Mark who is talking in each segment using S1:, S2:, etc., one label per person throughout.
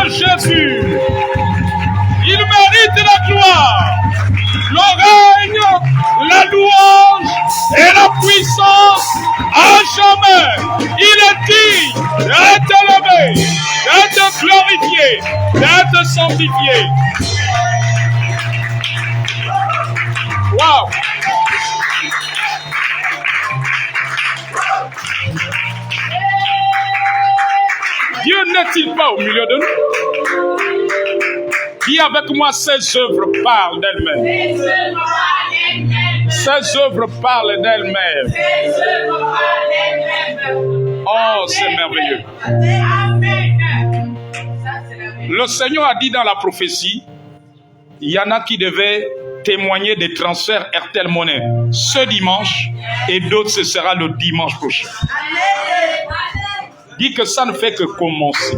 S1: Jésus. Il mérite la gloire, le règne, la louange et la puissance à jamais. Il est digne d'être élevé, d'être glorifié, d'être sanctifié. Wow! Dieu n'est-il pas au milieu de nous? Dis avec moi, ses œuvres parlent d'elles-mêmes. Ses œuvres parlent d'elles-mêmes. Oh, c'est merveilleux. Le Seigneur a dit dans la prophétie, il y en a qui devaient témoigner des transferts RTL Monnaie ce dimanche et d'autres ce sera le dimanche prochain. Dis que ça ne fait que commencer.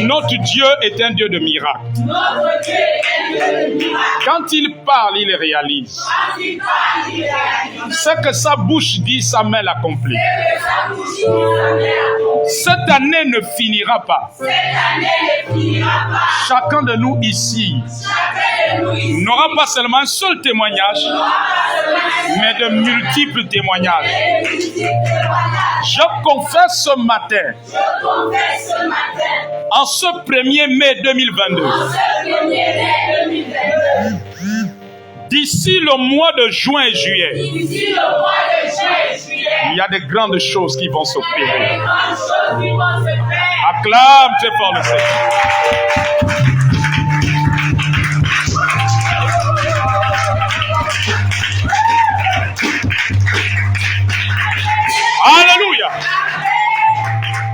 S1: Notre Dieu est un Dieu de miracles. Quand il parle, il réalise. Ce que sa bouche dit, sa main l'accomplit. Cette année ne finira pas. Chacun de nous ici n'aura pas seulement un seul témoignage, mais de multiples témoignages. Je confesse ce matin, en ce 1er mai 2022, d'ici le mois de juin et juillet, il y a de grandes choses qui vont s'opérer. Acclame très fort le Seigneur. Alléluia.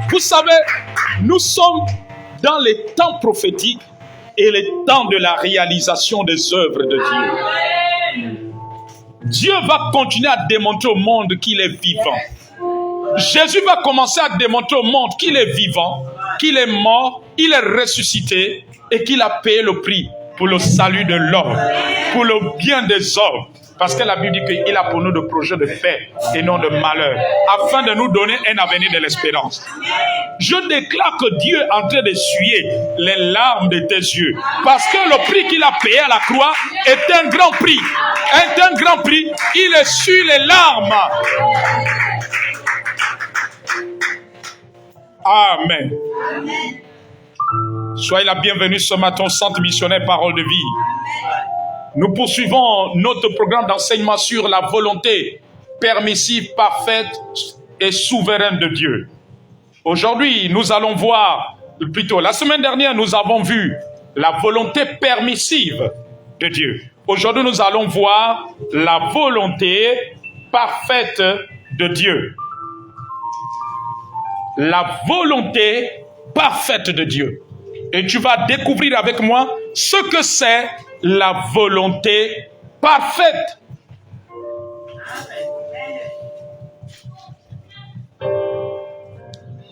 S1: Vous savez, nous sommes dans les temps prophétiques et les temps de la réalisation des œuvres de Dieu. Dieu va continuer à démontrer au monde qu'il est vivant. Jésus va commencer à démontrer au monde qu'il est vivant, qu'il est mort, il est ressuscité et qu'il a payé le prix pour le salut de l'homme, pour le bien des hommes. Parce que la Bible dit qu'il a pour nous de projets de paix et non de malheur, afin de nous donner un avenir de l'espérance. Je déclare que Dieu est en train d'essuyer les larmes de tes yeux. Parce que le prix qu'il a payé à la croix est un grand prix. Est un grand prix. Il essuie les larmes. Amen. Soyez la bienvenue ce matin au Centre missionnaire Parole de vie. Nous poursuivons notre programme d'enseignement sur la volonté permissive, parfaite et souveraine de Dieu. Aujourd'hui, nous allons voir, plutôt la semaine dernière, nous avons vu la volonté permissive de Dieu. Aujourd'hui, nous allons voir la volonté parfaite de Dieu. La volonté parfaite de Dieu. Et tu vas découvrir avec moi ce que c'est la volonté parfaite.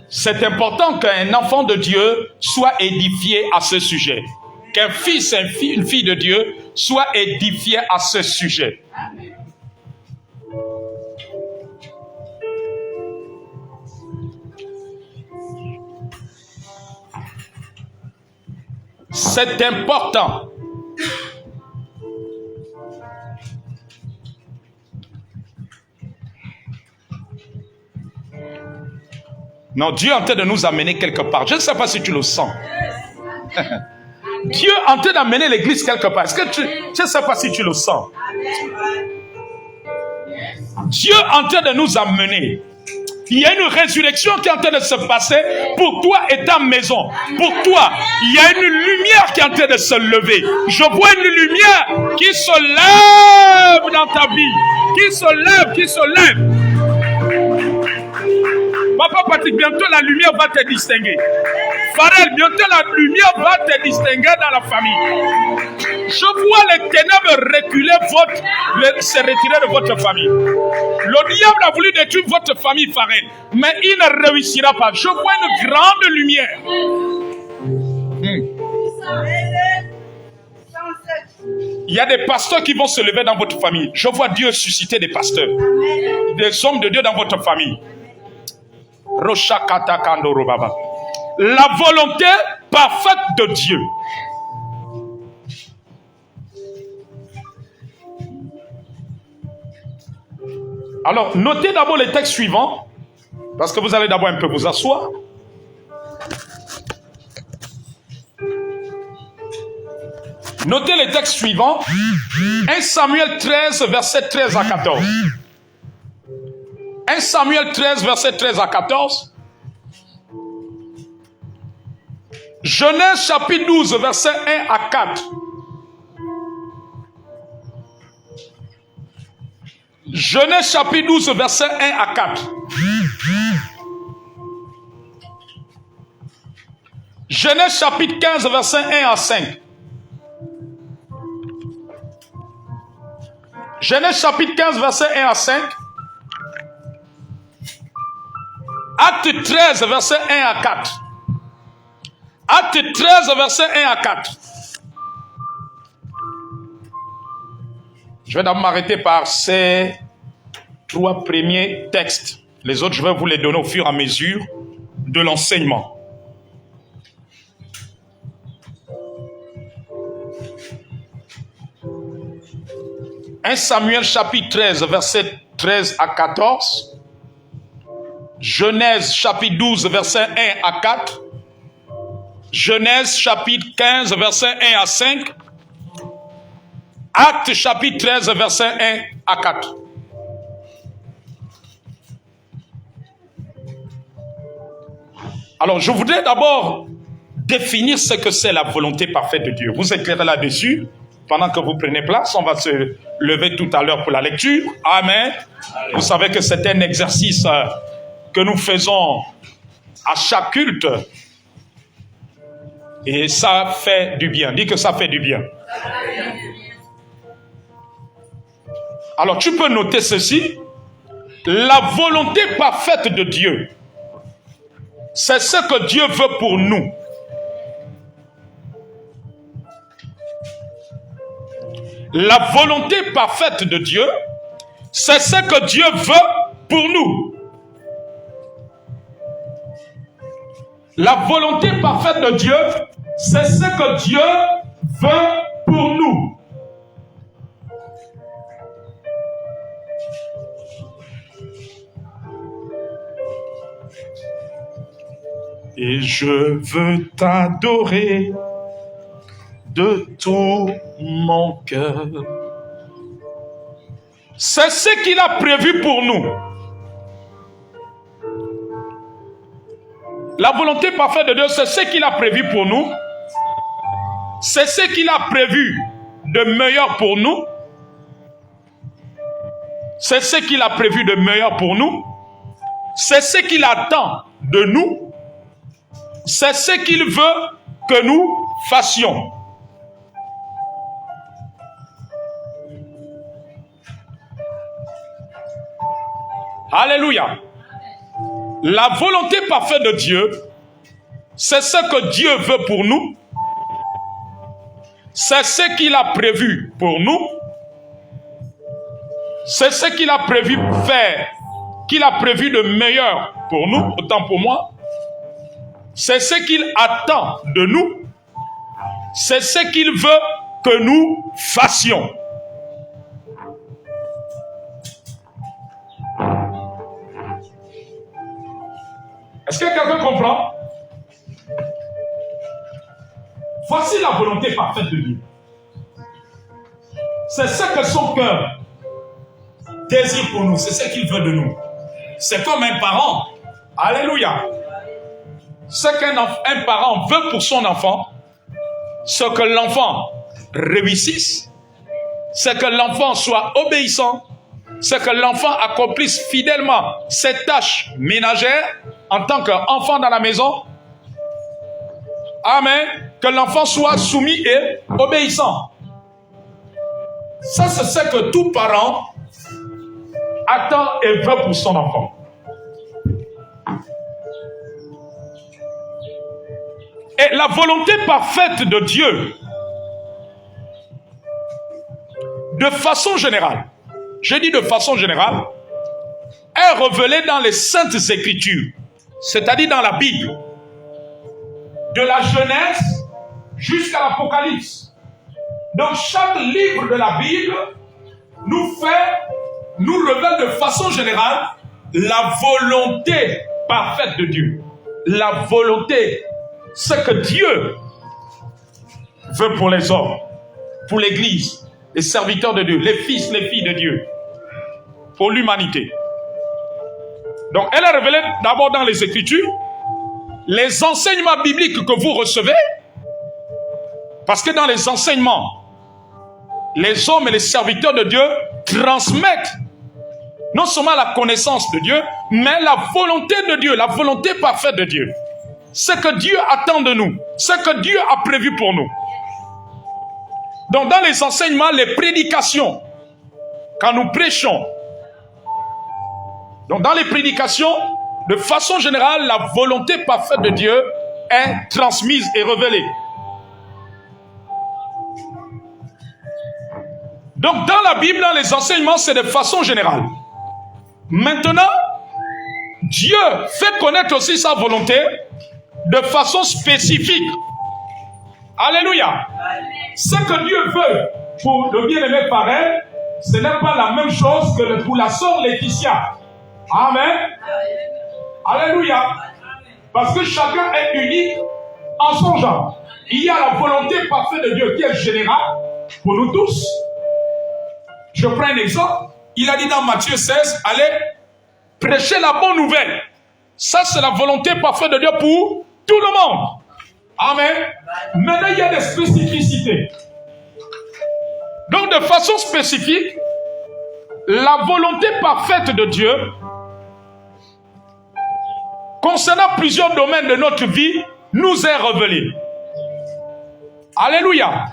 S1: C'est important qu'un enfant de Dieu soit édifié à ce sujet. Qu'un fils et une fille de Dieu soit édifié à ce sujet. C'est important. Non, Dieu est en train de nous amener quelque part. Je ne sais pas si tu le sens. Dieu est en train d'amener l'église quelque part. Est-ce que je ne sais pas si tu le sens. Dieu est en train de nous amener. Il y a une résurrection qui est en train de se passer pour toi et ta maison. Pour toi, il y a une lumière qui est en train de se lever. Je vois une lumière qui se lève dans ta vie. Qui se lève. Papa Patrick, bientôt la lumière va te distinguer. Pharrell, bientôt la lumière va te distinguer dans la famille. Je vois les ténèbres reculer, se retirer de votre famille. Le diable a voulu détruire votre famille, Pharrell, mais il ne réussira pas. Je vois une grande lumière. Il y a des pasteurs qui vont se lever dans votre famille. Je vois Dieu susciter des pasteurs, des hommes de Dieu dans votre famille. la volonté parfaite de Dieu. Alors, notez d'abord les textes suivants, parce que vous allez d'abord un peu vous asseoir. Notez les textes suivants. 1 Samuel 13, verset 13 à 14. 1 Samuel 13, verset 13 à 14. Genèse chapitre 12, verset 1 à 4. Genèse chapitre 12, verset 1 à 4. Genèse chapitre 15, verset 1 à 5. Genèse chapitre 15, verset 1 à 5. Acte 13, verset 1 à 4. Acte 13, verset 1 à 4. Je vais d'abord m'arrêter par ces 3 premiers textes. Les autres, je vais vous les donner au fur et à mesure de l'enseignement. « 1 Samuel chapitre 13, verset 13 à 14. Genèse chapitre 12, verset 1 à 4. Genèse chapitre 15, verset 1 à 5. Acte chapitre 13, verset 1 à 4. Alors, je voudrais d'abord définir ce que c'est la volonté parfaite de Dieu. Vous éclairez là-dessus. Pendant que vous prenez place, on va se lever tout à l'heure pour la lecture. Amen. Vous savez que c'est un exercice que nous faisons à chaque culte. Et ça fait du bien. Dis que ça fait du bien. Alors, tu peux noter ceci. La volonté parfaite de Dieu, c'est ce que Dieu veut pour nous. La volonté parfaite de Dieu, c'est ce que Dieu veut pour nous. La volonté parfaite de Dieu, c'est ce que Dieu veut pour nous. Et je veux t'adorer de tout mon cœur. C'est ce qu'il a prévu pour nous. La volonté parfaite de Dieu, c'est ce qu'il a prévu pour nous. C'est ce qu'il a prévu de meilleur pour nous. C'est ce qu'il a prévu de meilleur pour nous. C'est ce qu'il attend de nous. C'est ce qu'il veut que nous fassions. Alléluia. La volonté parfaite de Dieu, c'est ce que Dieu veut pour nous. C'est ce qu'il a prévu pour nous. C'est ce qu'il a prévu faire, qu'il a prévu de meilleur pour nous, autant pour moi. C'est ce qu'il attend de nous. C'est ce qu'il veut que nous fassions. Est-ce que quelqu'un comprend? Voici la volonté parfaite de Dieu. C'est ce que son cœur désire pour nous. C'est ce qu'il veut de nous. C'est comme un parent. Alléluia. Ce qu'un parent veut pour son enfant, c'est que l'enfant réussisse, c'est que l'enfant soit obéissant, c'est que l'enfant accomplisse fidèlement ses tâches ménagères en tant qu'enfant dans la maison. Amen. Que l'enfant soit soumis et obéissant. Ça, c'est ce que tout parent attend et veut pour son enfant. Et la volonté parfaite de Dieu, de façon générale, je dis de façon générale, est révélée dans les Saintes Écritures, c'est-à-dire dans la Bible. de la Genèse jusqu'à l'Apocalypse. Donc chaque livre de la Bible nous révèle de façon générale la volonté parfaite de Dieu. La volonté, ce que Dieu veut pour les hommes, pour l'Église, les serviteurs de Dieu, les fils, les filles de Dieu, pour l'humanité. Donc elle est révélée d'abord dans les Écritures, les enseignements bibliques que vous recevez, parce que dans les enseignements, les hommes et les serviteurs de Dieu transmettent non seulement la connaissance de Dieu, mais la volonté de Dieu, la volonté parfaite de Dieu. Ce que Dieu attend de nous, ce que Dieu a prévu pour nous. Donc dans les enseignements, les prédications, quand nous prêchons, donc dans les prédications, de façon générale, la volonté parfaite de Dieu est transmise et révélée. Donc dans la Bible, dans les enseignements, c'est de façon générale. Maintenant, Dieu fait connaître aussi sa volonté de façon spécifique. Alléluia. Ce que Dieu veut pour le bien-aimé pareil, ce n'est pas la même chose que pour la sœur Laetitia. Amen. Alléluia. Parce que chacun est unique en son genre. Il y a la volonté parfaite de Dieu qui est générale pour nous tous. Je prends un exemple. Il a dit dans Matthieu 16, allez prêcher la bonne nouvelle. Ça, c'est la volonté parfaite de Dieu pour tout le monde. Amen. Maintenant, il y a des spécificités. Donc, de façon spécifique, la volonté parfaite de Dieu concernant plusieurs domaines de notre vie nous est révélée. Alléluia.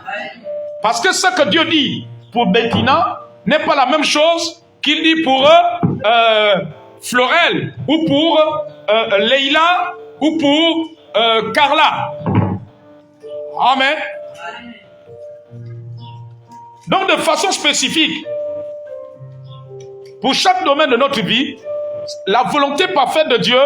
S1: Parce que ce que Dieu dit pour Bettina n'est pas la même chose qu'il dit pour Florel ou pour Leïla ou pour Carla. Amen. Donc de façon spécifique, pour chaque domaine de notre vie, la volonté parfaite de Dieu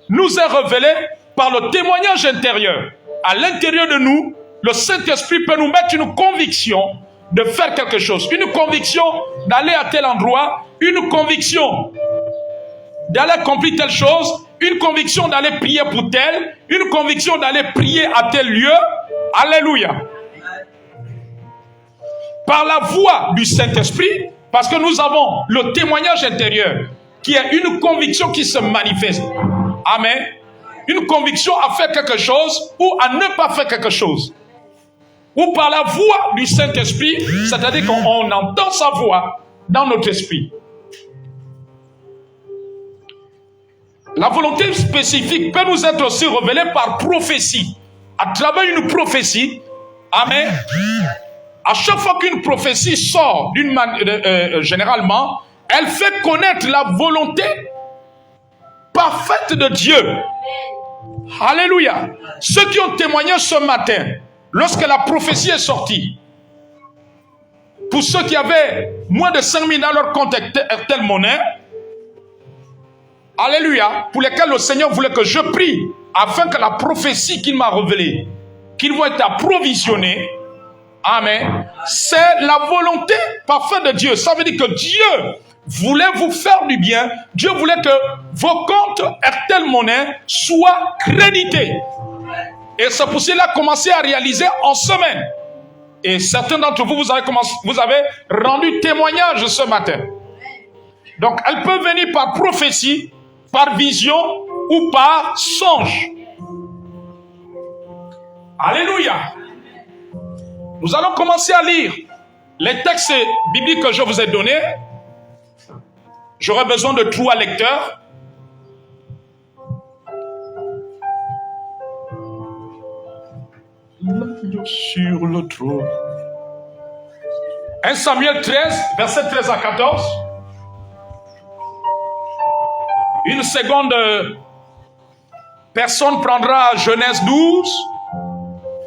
S1: nous est révélée par le témoignage intérieur. À l'intérieur de nous, le Saint-Esprit peut nous mettre une conviction de faire quelque chose, une conviction d'aller à tel endroit, une conviction d'aller accomplir telle chose, une conviction d'aller prier pour tel, une conviction d'aller prier à tel lieu. Alléluia. Par la voix du Saint-Esprit, parce que nous avons le témoignage intérieur, qui est une conviction qui se manifeste. Amen. Une conviction à faire quelque chose ou à ne pas faire quelque chose. Ou par la voix du Saint-Esprit, c'est-à-dire qu'on entend sa voix dans notre esprit. La volonté spécifique peut nous être aussi révélée par prophétie. À travers une prophétie, amen. À chaque fois qu'une prophétie sort généralement, elle fait connaître la volonté parfaite de Dieu. Alléluia. Ceux qui ont témoigné ce matin, lorsque la prophétie est sortie, pour ceux qui avaient moins de 5 000 dans leur compte RTL Monnaie, alléluia, pour lesquels le Seigneur voulait que je prie, afin que la prophétie qu'il m'a révélée, qu'ils vont être approvisionnés, amen, c'est la volonté parfaite de Dieu. Ça veut dire que Dieu voulait vous faire du bien. Dieu voulait que vos comptes RTL Monnaie soient crédités. Et c'est pour cela commencé à réaliser en semaine. Et certains d'entre vous, vous avez rendu témoignage ce matin. Donc, elle peut venir par prophétie, par vision ou par songe. Alléluia. Nous allons commencer à lire les textes bibliques que je vous ai donnés. J'aurai besoin de 3 lecteurs. Sur le trône. 1 Samuel 13, verset 13 à 14. Une seconde personne prendra Genèse 12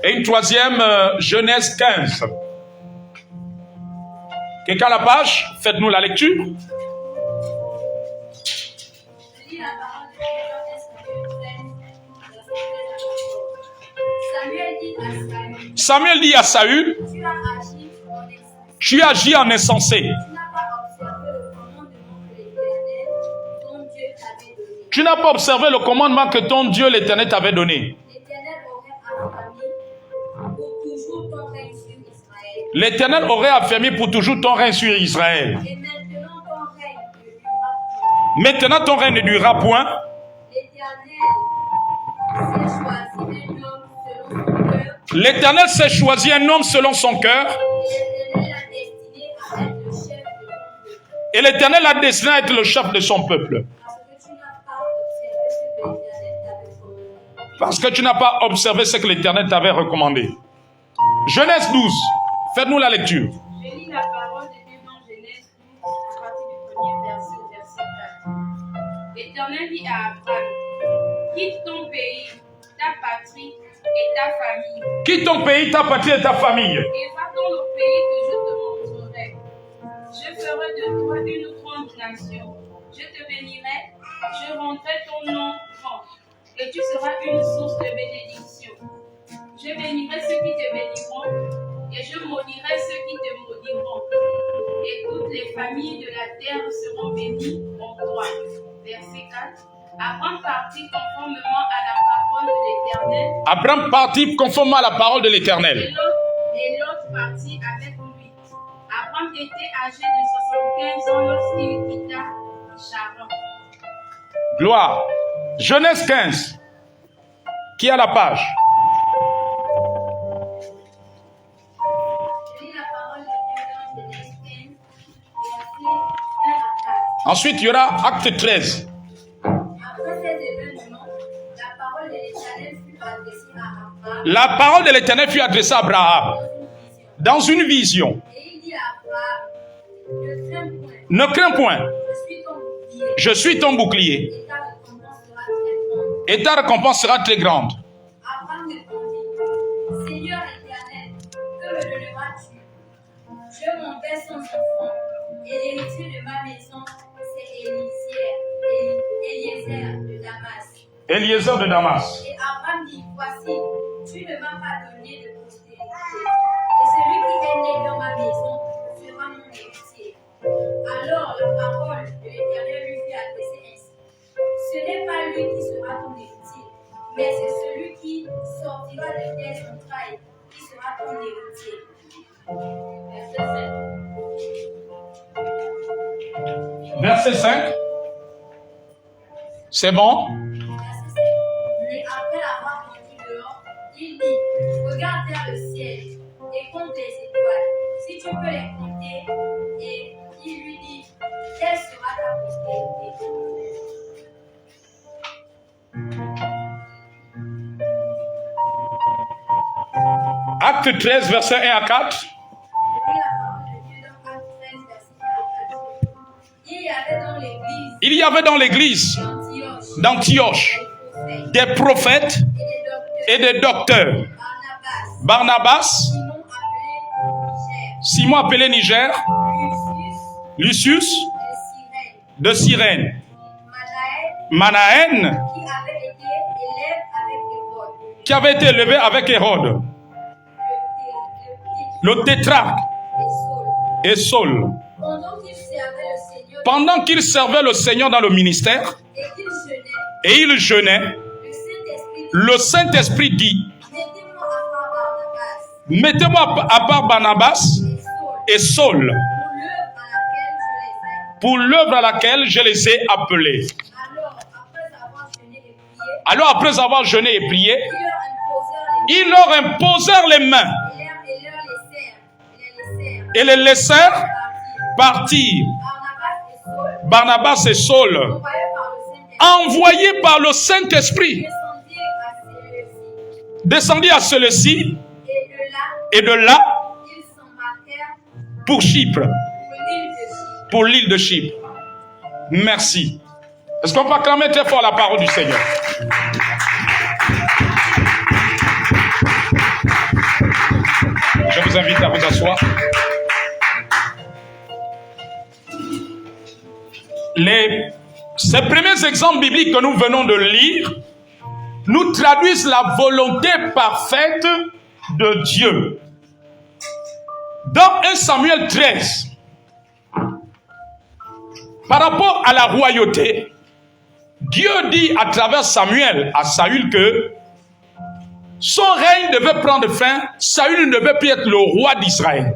S1: et une troisième Genèse 15. Quelqu'un à la page? Faites-nous la lecture. Samuel dit à Saül, tu agis en insensé. Tu n'as pas observé le commandement que ton Dieu l'Éternel t'avait donné. L'Éternel aurait affermi pour toujours ton règne sur Israël. Maintenant ton règne ne durera point. L'Éternel s'est choisi un homme selon son cœur. Et l'Éternel l'a destiné à être le chef de son peuple. Parce que tu n'as pas observé ce que l'Éternel t'avait recommandé. Genèse 12. Faites-nous la lecture.
S2: Je lis la parole de Dieu dans Genèse 12, à partir du premier verset au verset 4. L'Éternel dit à Abraham, quitte ton pays, ta patrie et ta famille.
S1: Quitte ton pays, ta patrie et ta famille.
S2: Et va dans le pays que je te montrerai. Je ferai de toi une grande nation. Je te bénirai, je rendrai ton nom grand. Et tu seras une source de bénédiction. Je bénirai ceux qui te béniront, et je maudirai ceux qui te maudiront. Et toutes les familles de la terre seront bénies en toi. Verset 4. Abraham partit conformément à la parole de l'Éternel.
S1: Abraham partit conformément à la parole de l'Éternel.
S2: Et l'autre partit avec lui. Abraham était âgé de 75 ans lorsqu'il quitta Charan.
S1: Gloire. Genèse 15. Qui a la page?
S2: Je lis la parole de Dieu dans Genèse 15, versets 1 à 4.
S1: Ensuite, il y aura acte 13.
S2: Après ces événements, la parole de l'Éternel fut adressée à Abraham.
S1: La parole de l'Éternel fut adressée à Abraham dans une vision.
S2: Et il dit à Abraham, ne crains point.
S1: Ne crains point.
S2: Je suis ton bouclier.
S1: Je suis ton bouclier. Et ta récompense sera très grande.
S2: Abraham répondit, Seigneur éternel, que me donneras-tu? Je mon père sans enfant, et l'héritier de ma maison, c'est Eliezer de Damas.
S1: Eliezer de Damas.
S2: Et Abraham dit, voici, tu ne m'as pas donné de postérité, et celui qui est né dans ma maison sera mon héritier. Alors la parole de l'Éternel lui fut adressée ainsi. Ce n'est pas lui qui sera ton héritier, mais c'est celui qui sortira de tes entrailles qui sera ton héritier.
S1: Verset 5. C'est bon?
S2: Mais après avoir conduit dehors, il dit, regarde vers le ciel et compte les étoiles, si tu peux les compter. Et il lui dit, quelle sera ta postérité?
S1: Acte 13, verset 1 à 4. Il y avait dans l'église d'Antioche des prophètes et des docteurs. Barnabas, Simon appelé Niger, Lucius de Cyrène, Manaën qui avait été élevé avec Hérode, le tétrarque et Saul. Pendant qu'il servait le Seigneur dans le ministère et il jeûnait, le Saint-Esprit dit, mettez-moi à part Barnabas et Saul pour l'œuvre à laquelle je les ai appelés. Alors après avoir jeûné et prié, ils leur imposèrent les mains et les laissèrent partir. Barnabas et Saul, envoyés par le Saint-Esprit, descendirent à celui-ci et de là pour Chypre, pour l'île de Chypre. Merci. Est-ce qu'on peut acclamer très fort la parole du Seigneur? Je vous invite à vous asseoir. Ces premiers exemples bibliques que nous venons de lire nous traduisent la volonté parfaite de Dieu. Dans 1 Samuel 13, par rapport à la royauté, Dieu dit à travers Samuel à Saül que son règne devait prendre fin, Saül ne devait plus être le roi d'Israël.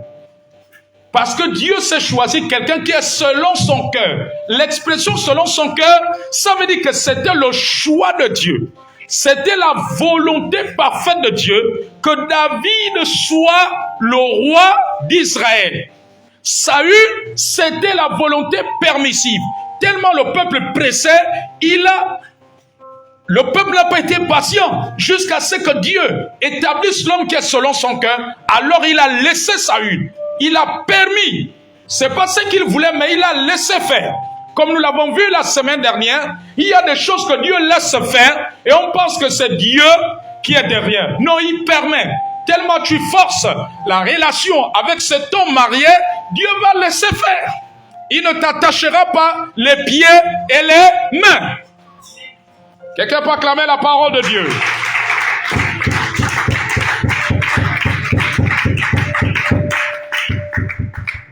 S1: Parce que Dieu s'est choisi quelqu'un qui est selon son cœur. L'expression selon son cœur, ça veut dire que c'était le choix de Dieu. C'était la volonté parfaite de Dieu que David soit le roi d'Israël. Saül, c'était la volonté permissive. Tellement le peuple pressait, le peuple n'a pas été patient jusqu'à ce que Dieu établisse l'homme qui est selon son cœur. Alors il a laissé Saül. Il a permis. C'est pas ce qu'il voulait, mais il a laissé faire. Comme nous l'avons vu la semaine dernière, il y a des choses que Dieu laisse faire et on pense que c'est Dieu qui est derrière. Non, il permet. Tellement tu forces la relation avec cet homme marié, Dieu va laisser faire. Il ne t'attachera pas les pieds et les mains. Quelqu'un peut acclamer la parole de Dieu.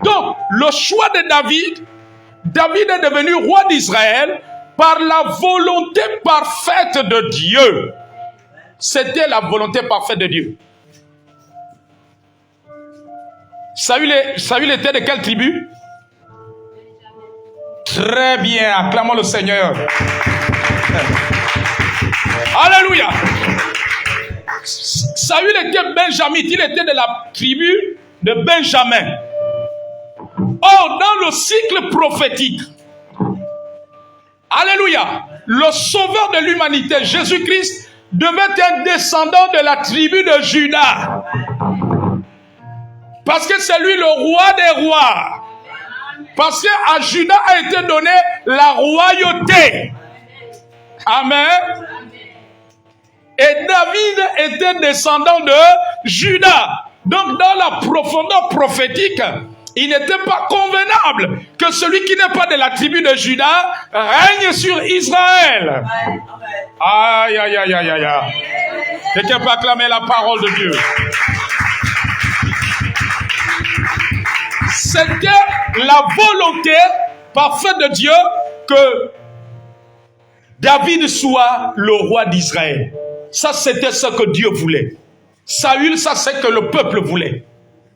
S1: Donc, le choix de David est devenu roi d'Israël par la volonté parfaite de Dieu. C'était la volonté parfaite de Dieu. Saül était de quelle tribu? Très bien, acclamons le Seigneur. Alléluia. Saül était benjamite, il était de la tribu de Benjamin. Or, dans le cycle prophétique, alléluia, le sauveur de l'humanité, Jésus-Christ, devait être un descendant de la tribu de Juda. Parce que c'est lui le roi des rois. Parce qu'à Juda a été donnée la royauté. Amen. Et David était descendant de Juda. Donc dans la profondeur prophétique, il n'était pas convenable que celui qui n'est pas de la tribu de Juda règne sur Israël. Aïe, aïe, aïe, aïe, aïe, aïe. Quelqu'un peut acclamer la parole de Dieu. C'était la volonté parfaite de Dieu que David soit le roi d'Israël. Ça, c'était ce que Dieu voulait. Saül, ça, c'est ce que le peuple voulait.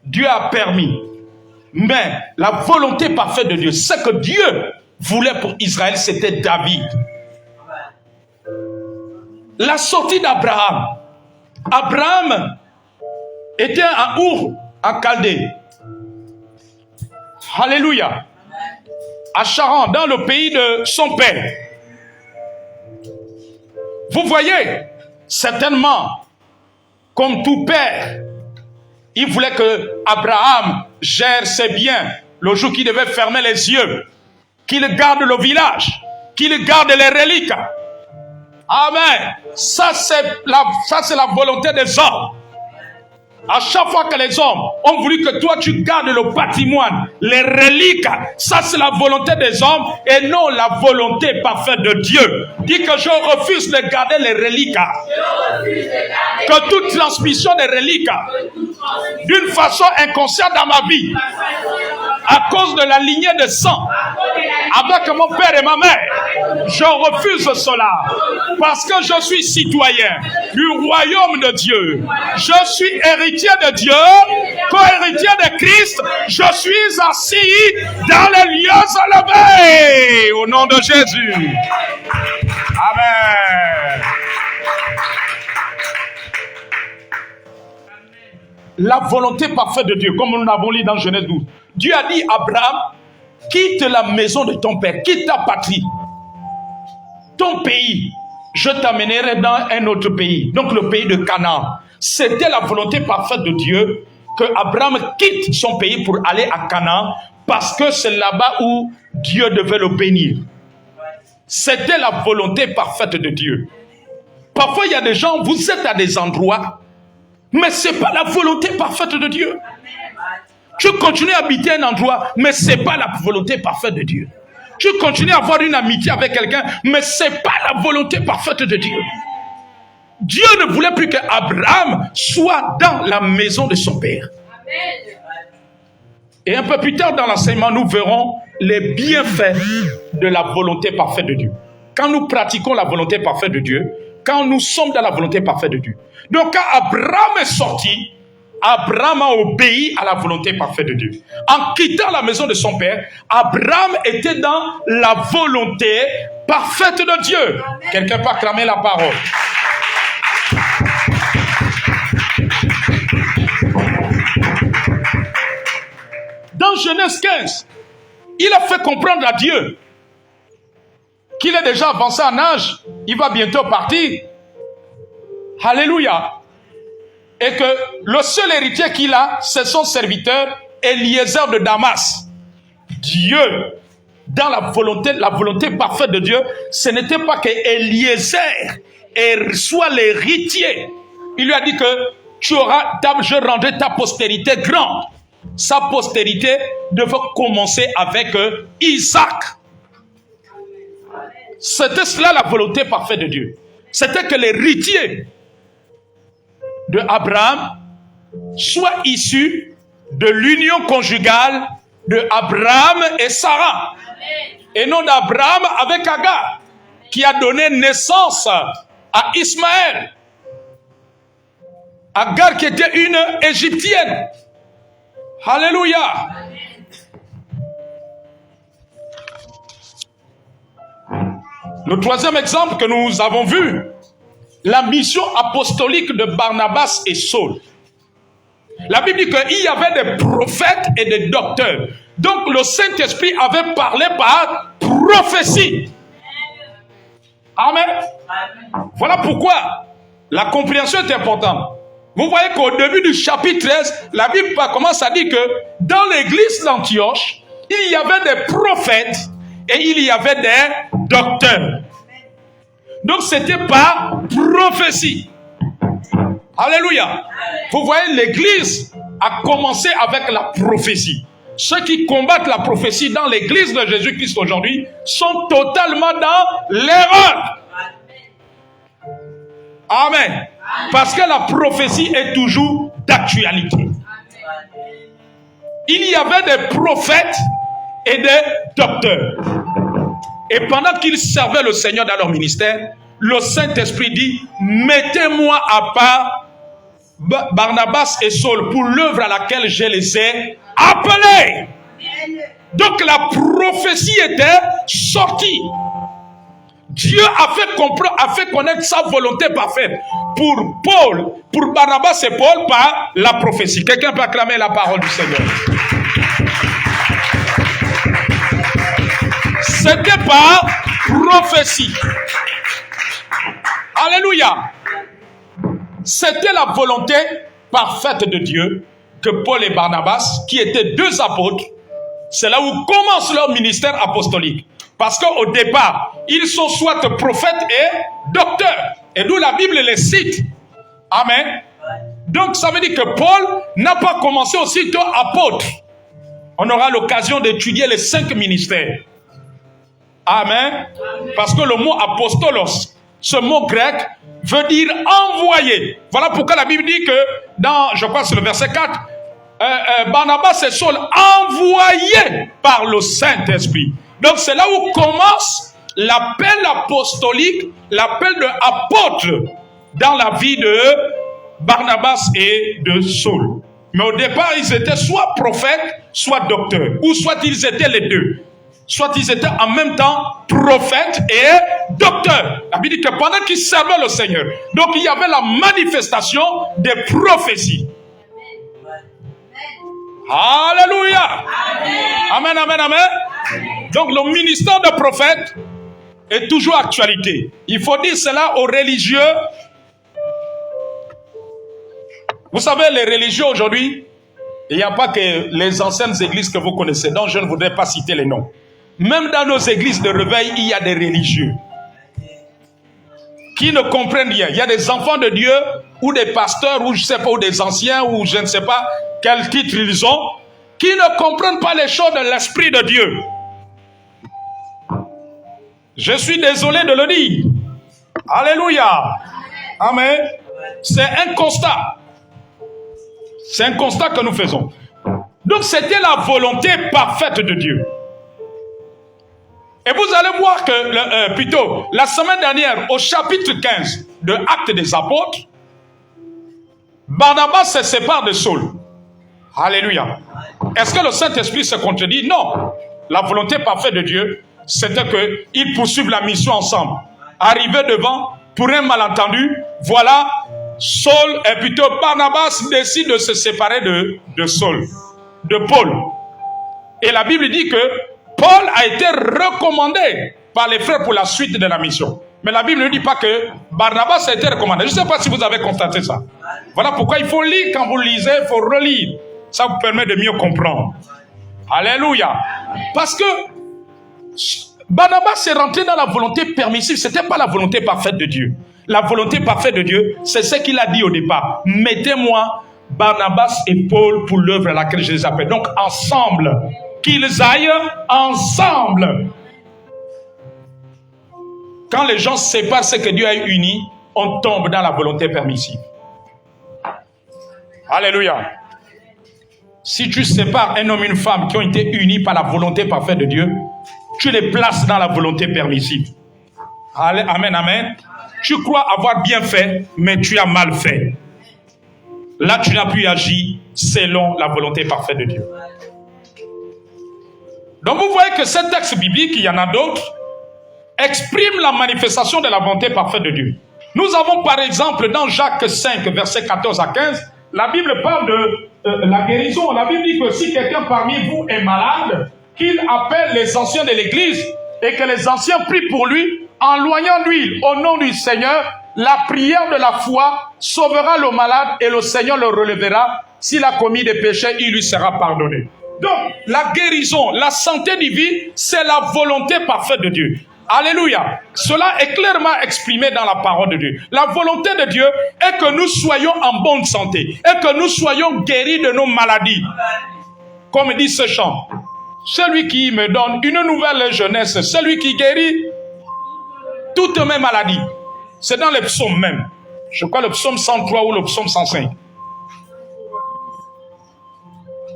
S1: Dieu a permis. Mais la volonté parfaite de Dieu, ce que Dieu voulait pour Israël, c'était David. La sortie d'Abraham. Abraham était à Our, en Chaldée. Alléluia. À Charan, dans le pays de son père. Vous voyez, certainement, comme tout père, il voulait que Abraham gère ses biens le jour qu'il devait fermer les yeux, qu'il garde le village, qu'il garde les reliques. Amen. Ça c'est la volonté des hommes. À chaque fois que les hommes ont voulu que toi tu gardes le patrimoine, les reliques, ça c'est la volonté des hommes et non la volonté parfaite de Dieu. Dis que je refuse de garder les reliques. Que toute transmission des reliques, d'une façon inconsciente dans ma vie, à cause de la lignée de sang, avec mon père et ma mère, je refuse cela. Parce que je suis citoyen du royaume de Dieu. Je suis héritier de Dieu, co-héritier de Christ. Je suis assis dans les lieux élevés. Au nom de Jésus. Amen. La volonté parfaite de Dieu, comme nous l'avons lu dans Genèse 12. Dieu a dit à Abraham, quitte la maison de ton père, quitte ta patrie, ton pays, je t'amènerai dans un autre pays, donc le pays de Canaan. C'était la volonté parfaite de Dieu que Abraham quitte son pays pour aller à Canaan, parce que c'est là-bas où Dieu devait le bénir. C'était la volonté parfaite de Dieu. Parfois, il y a des gens, vous êtes à des endroits, mais ce n'est pas la volonté parfaite de Dieu. Tu continues à habiter un endroit, mais ce n'est pas la volonté parfaite de Dieu. Tu continues à avoir une amitié avec quelqu'un, mais ce n'est pas la volonté parfaite de Dieu. Dieu ne voulait plus qu'Abraham soit dans la maison de son père.
S2: Amen.
S1: Et un peu plus tard dans l'enseignement, nous verrons les bienfaits de la volonté parfaite de Dieu. Quand nous pratiquons la volonté parfaite de Dieu, quand nous sommes dans la volonté parfaite de Dieu. Donc quand Abraham est sorti, Abraham a obéi à la volonté parfaite de Dieu. En quittant la maison de son père, Abraham était dans la volonté parfaite de Dieu. Quelqu'un peut acclamer la parole. Dans Genèse 15, il a fait comprendre à Dieu qu'il est déjà avancé en âge, il va bientôt partir. Alléluia. Et que le seul héritier qu'il a, c'est son serviteur Eliezer de Damas. Dieu, dans la volonté parfaite de Dieu, ce n'était pas que Eliezer soit l'héritier. Il lui a dit que je rendrai ta postérité grande. Sa postérité devait commencer avec Isaac. C'était cela la volonté parfaite de Dieu. C'était que l'héritier de Abraham soit issu de l'union conjugale de Abraham et Sarah. Et non d'Abraham avec Agar, qui a donné naissance à Ismaël. Agar qui était une Égyptienne. Alléluia. Le troisième exemple que nous avons vu, la mission apostolique de Barnabas et Saul. La Bible dit qu'il y avait des prophètes et des docteurs. Donc le Saint-Esprit avait parlé par prophétie. Amen. Voilà pourquoi la compréhension est importante. Vous voyez qu'au début du chapitre 13, la Bible commence à dire que dans l'église d'Antioche, il y avait des prophètes et il y avait des docteurs. Donc c'était par prophétie. Alléluia. Vous voyez, l'église a commencé avec la prophétie. Ceux qui combattent la prophétie dans l'église de Jésus-Christ aujourd'hui sont totalement dans l'erreur. Amen. Parce que la prophétie est toujours d'actualité. Il y avait des prophètes et des docteurs. Et pendant qu'ils servaient le Seigneur dans leur ministère, le Saint-Esprit dit, mettez-moi à part Barnabas et Saul pour l'œuvre à laquelle je les ai appelés. Donc la prophétie était sortie. Dieu a fait connaître sa volonté parfaite pour Paul, pour Barnabas et Paul par la prophétie. Quelqu'un peut acclamer la parole du Seigneur. C'était par prophétie. Alléluia. C'était la volonté parfaite de Dieu que Paul et Barnabas, qui étaient deux apôtres, c'est là où commence leur ministère apostolique. Parce qu'au départ, ils sont soit prophètes et docteurs. Et d'où la Bible les cite. Amen. Donc ça veut dire que Paul n'a pas commencé aussitôt apôtre. On aura l'occasion d'étudier les 5 ministères. Amen. Parce que le mot apostolos, ce mot grec, veut dire envoyé. Voilà pourquoi la Bible dit que dans, je crois c'est le verset 4, Barnabas et Saul envoyés par le Saint-Esprit. Donc c'est là où commence l'appel apostolique, l'appel de apôtre dans la vie de Barnabas et de Saul. Mais au départ, ils étaient soit prophètes, soit docteurs, ou soit ils étaient les deux. Soit ils étaient en même temps prophètes et docteurs. La Bible dit que pendant qu'ils servaient le Seigneur, donc il y avait la manifestation des prophéties. Alléluia. Amen, amen, amen. Donc le ministère de prophète est toujours actualité. Il faut dire cela aux religieux. Vous savez, les religieux aujourd'hui, il n'y a pas que les anciennes églises que vous connaissez, dont je ne voudrais pas citer les noms. Même dans nos églises de réveil, il y a des religieux qui ne comprennent rien. Il y a des enfants de Dieu, ou des pasteurs, ou je ne sais pas, ou des anciens, ou je ne sais pas quel titre ils ont, qui ne comprennent pas les choses de l'Esprit de Dieu. Je suis désolé de le dire. Alléluia. Amen. C'est un constat. C'est un constat que nous faisons. Donc c'était la volonté parfaite de Dieu. Et vous allez voir que, plutôt, la semaine dernière, au chapitre 15 de Actes des Apôtres, Barnabas se sépare de Saul. Alléluia. Est-ce que le Saint-Esprit se contredit? Non. La volonté parfaite de Dieu, c'était qu'ils poursuivent la mission ensemble. Arrivé devant, pour un malentendu, voilà, Saul, et plutôt Barnabas décide de se séparer de Saul, de Paul. Et la Bible dit que Paul a été recommandé par les frères pour la suite de la mission. Mais la Bible ne dit pas que Barnabas a été recommandé. Je ne sais pas si vous avez constaté ça. Voilà pourquoi il faut lire. Quand vous lisez, il faut relire. Ça vous permet de mieux comprendre. Alléluia. Parce que Barnabas est rentré dans la volonté permissive. Ce n'était pas la volonté parfaite de Dieu. La volonté parfaite de Dieu, c'est ce qu'il a dit au départ. Mettez-moi Barnabas et Paul pour l'œuvre à laquelle je les appelle. Donc ensemble. Qu'ils aillent ensemble. Quand les gens séparent ce que Dieu a uni, on tombe dans la volonté permissive. Alléluia. Si tu sépares un homme et une femme qui ont été unis par la volonté parfaite de Dieu, tu les places dans la volonté permissive. Amen, amen. Tu crois avoir bien fait, mais tu as mal fait. Là, tu n'as plus agi selon la volonté parfaite de Dieu. Donc vous voyez que ce texte biblique, il y en a d'autres, exprime la manifestation de la volonté parfaite de Dieu. Nous avons par exemple dans Jacques 5, versets 14 à 15, la Bible parle de la guérison. La Bible dit que si quelqu'un parmi vous est malade, qu'il appelle les anciens de l'église et que les anciens prient pour lui en loignant l'huile au nom du Seigneur. La prière de la foi sauvera le malade et le Seigneur le relèvera. S'il a commis des péchés, il lui sera pardonné. Donc, la guérison, la santé divine, c'est la volonté parfaite de Dieu. Alléluia. Cela est clairement exprimé dans la parole de Dieu. La volonté de Dieu est que nous soyons en bonne santé et que nous soyons guéris de nos maladies. Comme dit ce chant, celui qui me donne une nouvelle jeunesse, celui qui guérit toutes mes maladies. C'est dans les psaumes même. Je crois le psaume 103 ou le psaume 105.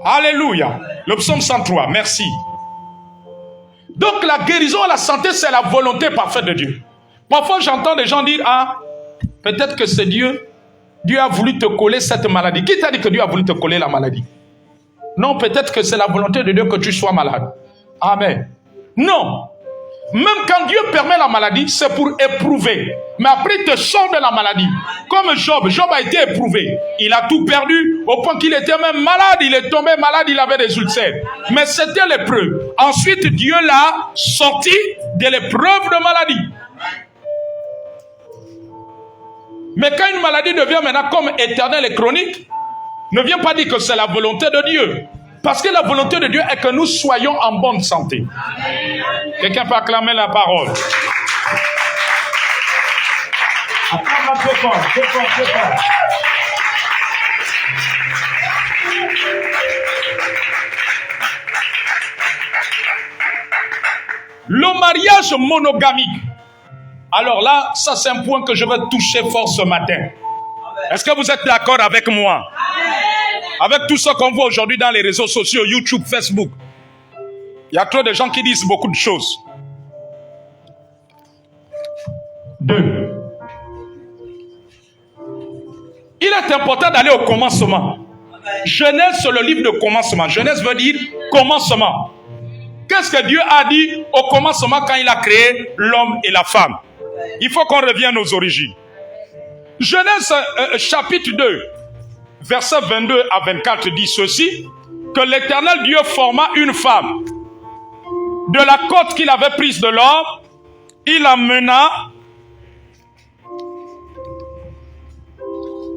S1: Alléluia. Le psaume 103, merci. Donc la guérison et la santé, c'est la volonté parfaite de Dieu. Parfois j'entends des gens dire, ah, peut-être que c'est Dieu. Dieu a voulu te coller cette maladie. Qui t'a dit que Dieu a voulu te coller la maladie? Non, peut-être que c'est la volonté de Dieu que tu sois malade. Amen. Non. Même quand Dieu permet la maladie, c'est pour éprouver. Mais après, il te sort de la maladie. Comme Job. Job a été éprouvé. Il a tout perdu au point qu'il était même malade. Il est tombé malade, il avait des ulcères. Mais c'était l'épreuve. Ensuite, Dieu l'a sorti de l'épreuve de maladie. Mais quand une maladie devient maintenant comme éternelle et chronique, ne viens pas dire que c'est la volonté de Dieu. Parce que la volonté de Dieu est que nous soyons en bonne santé. Quelqu'un peut acclamer la parole. Acclame-la très fort, très fort, très fort. Le mariage monogamique. Alors là, ça c'est un point que je vais toucher fort ce matin. Est-ce que vous êtes d'accord avec moi? Avec tout ce qu'on voit aujourd'hui dans les réseaux sociaux, YouTube, Facebook. Il y a trop de gens qui disent beaucoup de choses. 2. Il est important d'aller au commencement. Genèse, c'est le livre de commencement. Genèse veut dire commencement. Qu'est-ce que Dieu a dit au commencement quand il a créé l'homme et la femme? Il faut qu'on revienne aux origines. Genèse chapitre 2, versets 22 à 24 dit ceci, que l'Éternel Dieu forma une femme. De la côte qu'il avait prise de l'homme, il la mena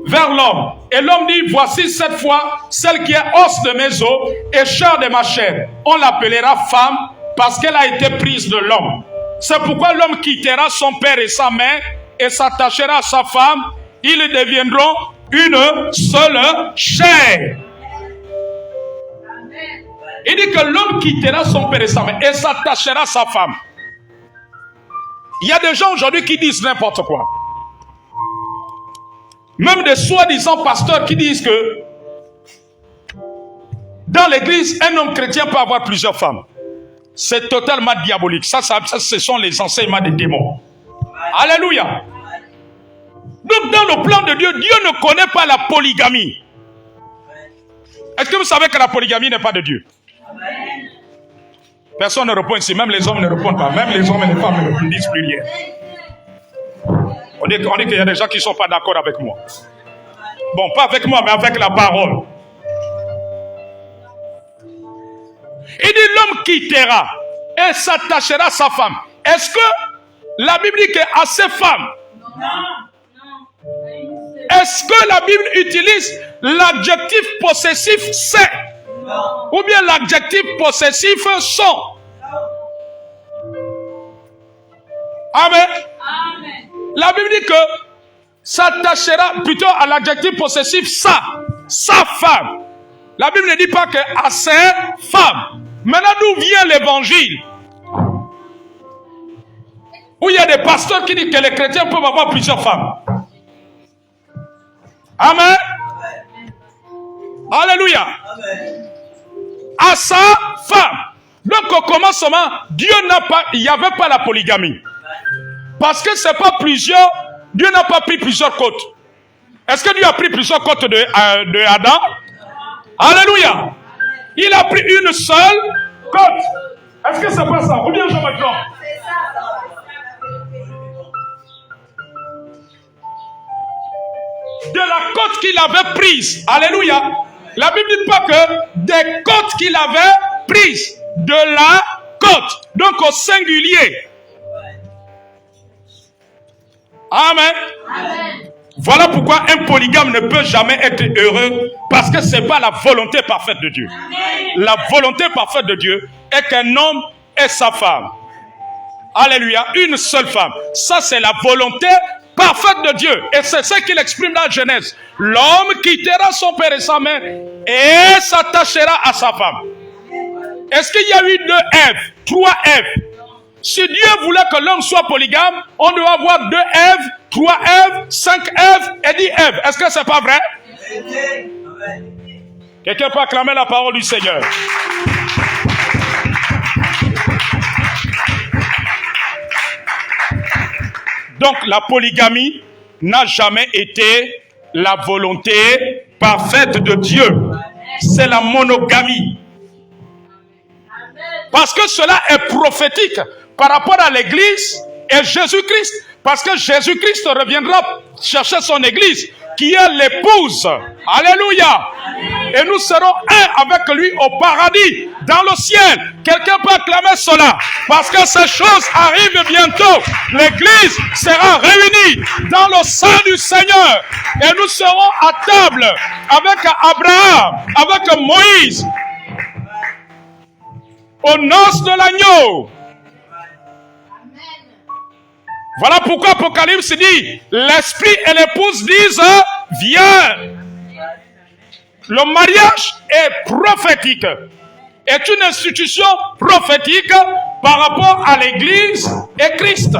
S1: vers l'homme. Et l'homme dit, voici cette fois celle qui est os de mes os et chair de ma chair. On l'appellera femme parce qu'elle a été prise de l'homme. C'est pourquoi l'homme quittera son père et sa mère et s'attachera à sa femme. Ils deviendront une seule chair. Il dit que l'homme quittera son père et sa mère et s'attachera à sa femme. Il y a des gens aujourd'hui qui disent n'importe quoi. Même des soi-disant pasteurs qui disent que dans l'église, un homme chrétien peut avoir plusieurs femmes. C'est totalement diabolique. Ça, ce sont les enseignements des démons. Alléluia. Donc, dans le plan de Dieu, Dieu ne connaît pas la polygamie. Est-ce que vous savez que la polygamie n'est pas de Dieu? Personne ne répond ici. Même les hommes ne répondent pas. Même les hommes et les femmes ne disent plus rien. On dit qu'il y a des gens qui ne sont pas d'accord avec moi. Bon, pas avec moi, mais avec la parole. Il dit l'homme quittera et s'attachera à sa femme. Est-ce que la Bible dit qu'à ses femmes? Est-ce que la Bible utilise l'adjectif possessif c'est? Ou bien l'adjectif possessif sont? Amen. La Bible dit que s'attachera plutôt à l'adjectif possessif sa femme. La Bible ne dit pas qu'à ses femmes. Maintenant, d'où vient l'évangile? Où il y a des pasteurs qui disent que les chrétiens peuvent avoir plusieurs femmes. Amen. Alléluia. À sa femme. Donc au commencement, il n'y avait pas la polygamie. Parce que c'est pas plusieurs, Dieu n'a pas pris plusieurs côtes. Est-ce que Dieu a pris plusieurs côtes de Adam? Alléluia. Il a pris une seule côte. Est-ce que c'est pas ça? Ou bien je me trompe? De la côte qu'il avait prise. Alléluia. La Bible ne dit pas que des côtes qu'il avait prises. De la côte. Donc au singulier. Amen. Voilà pourquoi un polygame ne peut jamais être heureux. Parce que ce n'est pas la volonté parfaite de Dieu. La volonté parfaite de Dieu est qu'un homme ait sa femme. Alléluia. Une seule femme. Ça c'est la volonté parfaite de Dieu. Et c'est ce qu'il exprime dans la Genèse. L'homme quittera son père et sa mère et s'attachera à sa femme. Est-ce qu'il y a eu 2 Èves, 3 Èves? Si Dieu voulait que l'homme soit polygame, on doit avoir 2 Èves, 3 Èves, 5 Èves et 10 Èves. Est-ce que c'est pas vrai? Quelqu'un peut acclamer la parole du Seigneur. Donc la polygamie n'a jamais été la volonté parfaite de Dieu. C'est la monogamie. Parce que cela est prophétique par rapport à l'église et Jésus-Christ. Parce que Jésus-Christ reviendra chercher son église qui est l'épouse. Alléluia. Et nous serons un avec lui au paradis, dans le ciel. Quelqu'un peut acclamer cela. Parce que ces choses arrivent bientôt. L'église sera réunie dans le sein du Seigneur. Et nous serons à table avec Abraham, avec Moïse. Aux noces de l'agneau. Voilà pourquoi Apocalypse dit, l'esprit et l'épouse disent, viens. Le mariage est prophétique. Est une institution prophétique par rapport à l'église et Christ.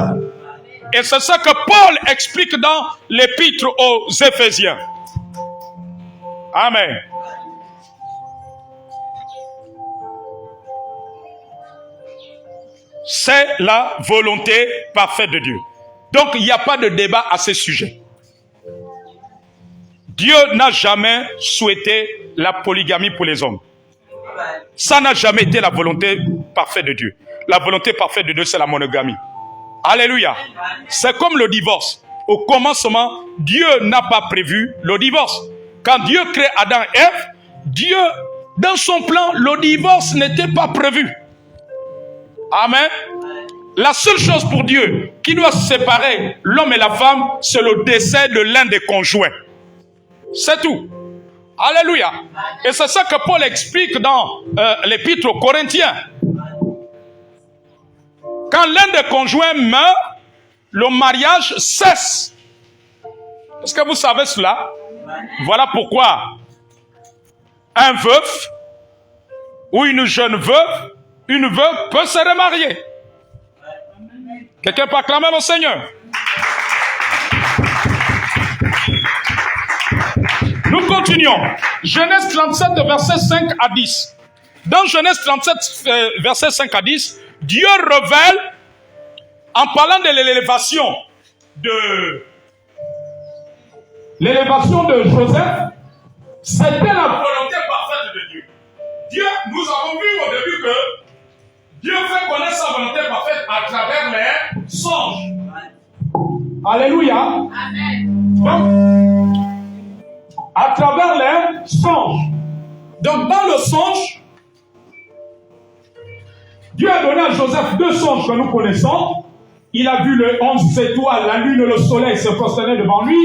S1: Et c'est ce que Paul explique dans l'épître aux Éphésiens. Amen. C'est la volonté parfaite de Dieu. Donc, il n'y a pas de débat à ce sujet. Dieu n'a jamais souhaité la polygamie pour les hommes. Ça n'a jamais été la volonté parfaite de Dieu. La volonté parfaite de Dieu, c'est la monogamie. Alléluia. C'est comme le divorce. Au commencement, Dieu n'a pas prévu le divorce. Quand Dieu crée Adam et Ève, Dieu, dans son plan, le divorce n'était pas prévu. Amen. La seule chose pour Dieu qui doit séparer l'homme et la femme, c'est le décès de l'un des conjoints. C'est tout. Alléluia. Et c'est ça que Paul explique dans l'épître aux Corinthiens. Quand l'un des conjoints meurt, le mariage cesse. Est-ce que vous savez cela? Voilà pourquoi un veuf ou une jeune veuve, une veuve peut se remarier. Quelqu'un peut acclamer le Seigneur. Nous continuons. Genèse 37, verset 5 à 10. Dans Genèse 37, verset 5 à 10, Dieu révèle, en parlant de l'élévation de Joseph, c'était la volonté parfaite de Dieu. Nous avons vu au début que Dieu fait connaître sa volonté parfaite à travers les songes. Alléluia. Amen. Donc, à travers les songes. Donc, dans le songe, Dieu a donné à Joseph 2 songes que nous connaissons. Il a vu les 11 étoiles, la lune et le soleil se prosterner devant lui.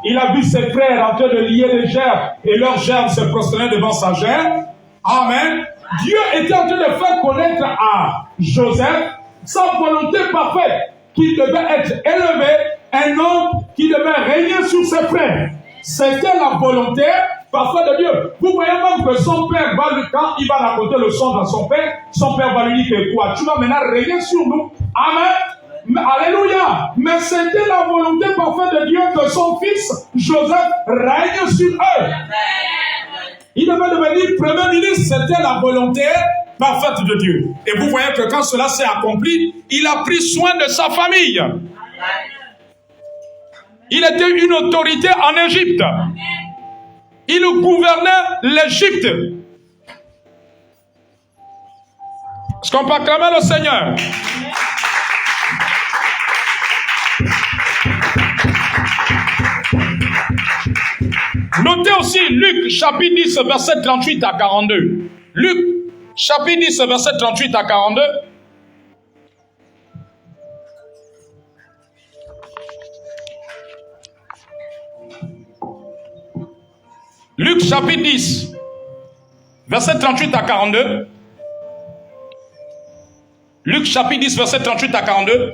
S1: Il a vu ses frères en train de lier les gerbes et leurs gerbes se prosterner devant sa gerbe. Amen. Dieu était en train de faire connaître à Joseph sa volonté parfaite, qu'il devait être élevé, un homme qui devait régner sur ses frères. C'était la volonté parfaite de Dieu. Vous voyez même que son père, quand il va raconter le songe à son père va lui dire que quoi? Tu vas maintenant régner sur nous. Amen. Alléluia. Mais c'était la volonté parfaite de Dieu que son fils Joseph règne sur eux. Il devait devenir premier ministre. C'était la volonté parfaite de Dieu. Et vous voyez que quand cela s'est accompli, il a pris soin de sa famille. Il était une autorité en Égypte. Il gouvernait l'Égypte. Est-ce qu'on peut acclamer le Seigneur? Notez aussi Luc chapitre 10 verset 38 à 42. Luc chapitre 10 verset 38 à 42. Luc chapitre 10 verset 38 à 42. Luc chapitre 10 verset 38 à 42.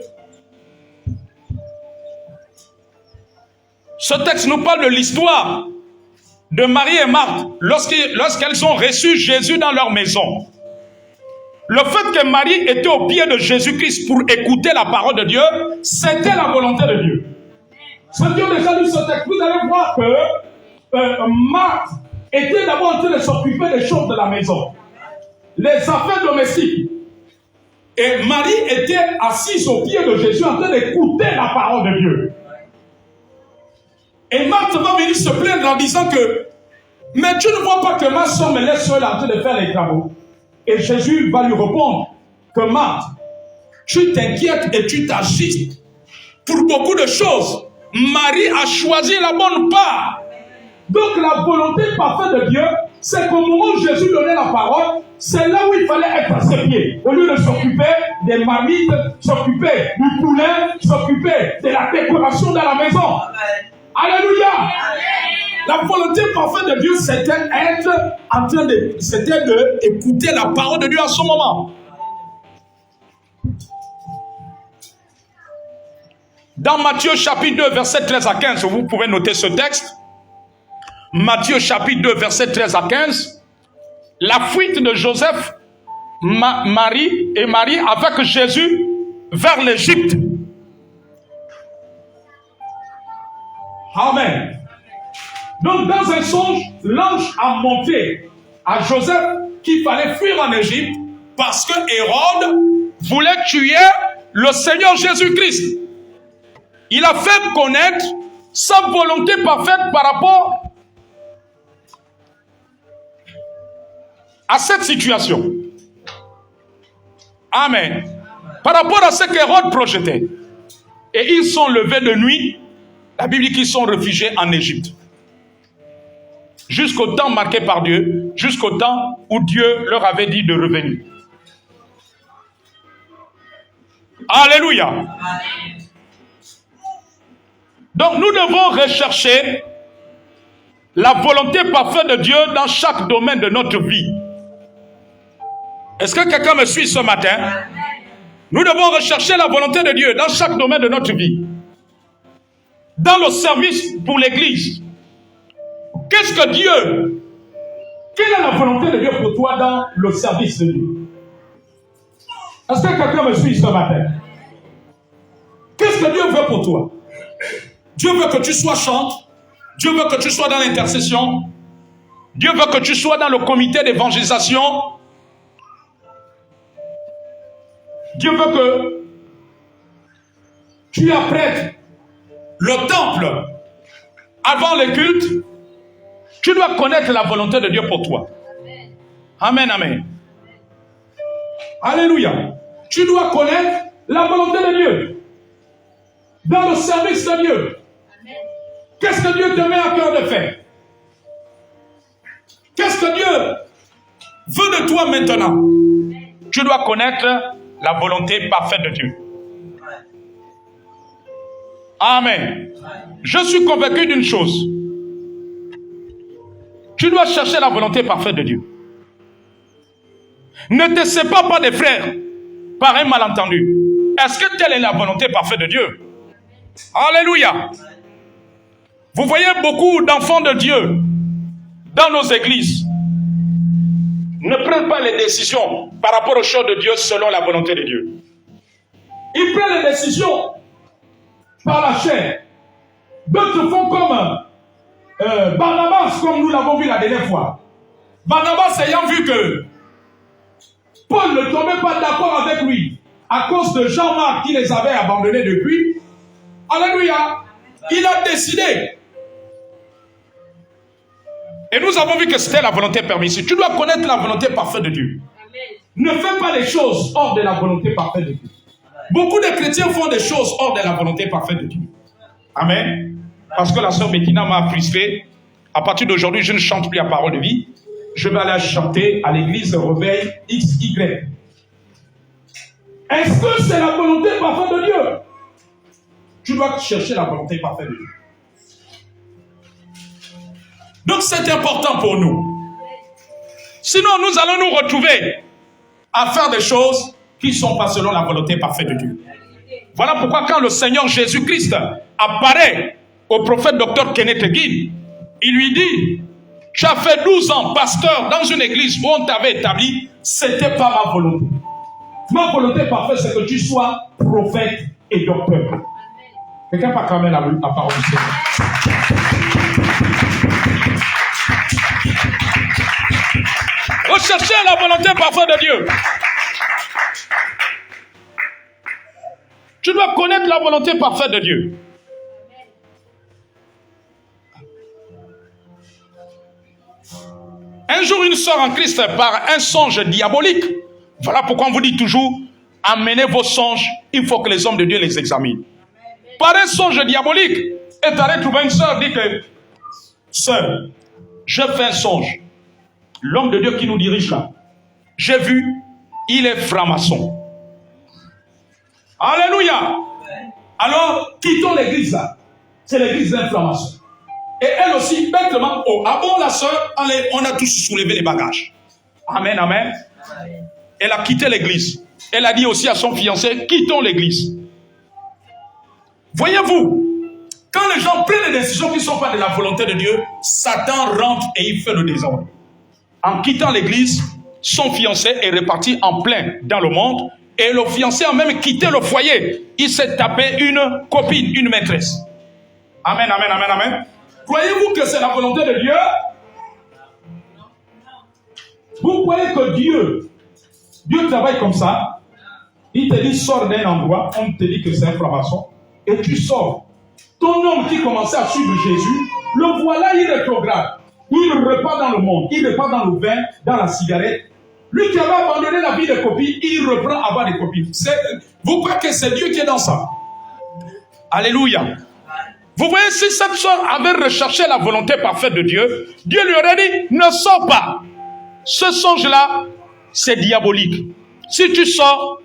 S1: Ce texte nous parle de l'histoire de Marie et Marthe lorsqu'elles ont reçu Jésus dans leur maison. Le fait que Marie était au pied de Jésus-Christ pour écouter la parole de Dieu, c'était la volonté de Dieu. Si Dieu a déjà lu ce texte, vous allez voir que Marthe était d'abord en train de s'occuper des choses de la maison, les affaires domestiques. Et Marie était assise au pied de Jésus en train d'écouter la parole de Dieu. Et Marthe va venir se plaindre en disant que mais tu ne vois pas que ma soeur me laisse seule en train de faire les travaux. Et Jésus va lui répondre que Marthe, tu t'inquiètes et tu t'agistes pour beaucoup de choses. Marie a choisi la bonne part. Donc la volonté parfaite de Dieu, c'est qu'au moment où Jésus donnait la parole, c'est là où il fallait être à ses pieds. Au lieu de s'occuper des marmites, s'occuper du poulet, s'occuper de la décoration de la maison. Alléluia. La volonté parfaite de Dieu, c'était d'écouter la parole de Dieu à ce moment. Dans Matthieu chapitre 2, verset 13 à 15, vous pouvez noter ce texte. Matthieu chapitre 2, verset 13 à 15. La fuite de Joseph, Marie avec Jésus vers l'Égypte. Amen. Donc dans un songe, l'ange a montré à Joseph qu'il fallait fuir en Égypte parce que Hérode voulait tuer le Seigneur Jésus-Christ. Il a fait connaître sa volonté parfaite par rapport à cette situation. Amen. Par rapport à ce qu'Hérode projetait. Et ils sont levés de nuit. La Bible dit qu'ils sont réfugiés en Égypte. Jusqu'au temps marqué par Dieu, jusqu'au temps où Dieu leur avait dit de revenir. Alléluia. Amen. Donc nous devons rechercher la volonté parfaite de Dieu dans chaque domaine de notre vie. Est-ce que quelqu'un me suit ce matin? Amen. Nous devons rechercher la volonté de Dieu dans chaque domaine de notre vie. Dans le service pour l'Église. Qu'est-ce que Dieu? Quelle est la volonté de Dieu pour toi dans le service de Dieu? Est-ce que quelqu'un me suit ce matin? Qu'est-ce que Dieu veut pour toi? Dieu veut que tu sois chante. Dieu veut que tu sois dans l'intercession. Dieu veut que tu sois dans le comité d'évangélisation. Dieu veut que tu apprêtes le temple avant les cultes. Tu dois connaître la volonté de Dieu pour toi. Amen, amen. Alléluia. Tu dois connaître la volonté de Dieu dans le service de Dieu. Qu'est-ce que Dieu te met à cœur de faire? Qu'est-ce que Dieu veut de toi maintenant? Tu dois connaître la volonté parfaite de Dieu. Amen. Je suis convaincu d'une chose. Tu dois chercher la volonté parfaite de Dieu. Ne te sépare pas des frères par un malentendu. Est-ce que telle est la volonté parfaite de Dieu? Alléluia. Vous voyez beaucoup d'enfants de Dieu dans nos églises ne prennent pas les décisions par rapport aux choses de Dieu selon la volonté de Dieu. Ils prennent les décisions par la chair. D'autres font comme Barnabas, comme nous l'avons vu la dernière fois. Barnabas ayant vu que Paul ne tombait pas d'accord avec lui à cause de Jean-Marc qui les avait abandonnés depuis. Alléluia. Il a décidé. Et nous avons vu que c'était la volonté permissive. Tu dois connaître la volonté parfaite de Dieu. Amen. Ne fais pas les choses hors de la volonté parfaite de Dieu. Beaucoup de chrétiens font des choses hors de la volonté parfaite de Dieu. Amen. Parce que la sœur Bettina m'a crispé. À partir d'aujourd'hui, je ne chante plus la parole de vie. Je vais aller chanter à l'église de Réveil XY. Est-ce que c'est la volonté parfaite de Dieu? Tu dois chercher la volonté parfaite de Dieu. Donc c'est important pour nous. Sinon, nous allons nous retrouver à faire des choses qui ne sont pas selon la volonté parfaite de Dieu. Voilà pourquoi quand le Seigneur Jésus-Christ apparaît au prophète Dr Kenneth Hagin, il lui dit: tu as fait 12 ans pasteur dans une église où on t'avait établi, c'était pas ma volonté. Ma volonté parfaite, c'est que tu sois prophète et docteur. Quelqu'un peut acclamer la parole du Seigneur. Recherchez la volonté parfaite de Dieu. Tu dois connaître la volonté parfaite de Dieu. Un jour, une sœur en Christ, par un songe diabolique, voilà pourquoi on vous dit toujours, amenez vos songes, il faut que les hommes de Dieu les examinent. Par un songe diabolique, est allé trouver une sœur, dit que, sœur, je fais un songe. L'homme de Dieu qui nous dirige là, j'ai vu, il est franc-maçon. Alléluia. Alors, quittons l'église là. C'est l'église d'un franc-maçon. Et elle aussi, bêtement, oh, ah bon la sœur, allez, on a tous soulevé les bagages. Amen, amen. Elle a quitté l'église. Elle a dit aussi à son fiancé, quittons l'église. Voyez-vous, quand les gens prennent des décisions qui ne sont pas de la volonté de Dieu, Satan rentre et il fait le désordre. En quittant l'église, son fiancé est reparti en plein dans le monde et le fiancé a même quitté le foyer. Il s'est tapé une copine, une maîtresse. Amen, amen, amen, amen. Croyez-vous que c'est la volonté de Dieu? Vous croyez que Dieu travaille comme ça? Il te dit sors d'un endroit, on te dit que c'est un franc-maçon, et tu sors. Ton homme qui commençait à suivre Jésus, le voilà, il rétrograde. Il repart dans le monde, il repart dans le vin, dans la cigarette. Lui qui avait abandonné la vie de copine, il reprend à avoir des copines. Vous croyez que c'est Dieu qui est dans ça? Alléluia. Vous voyez, si cette soeur avait recherché la volonté parfaite de Dieu, Dieu lui aurait dit, ne sors pas. Ce songe-là, c'est diabolique. Si tu sors,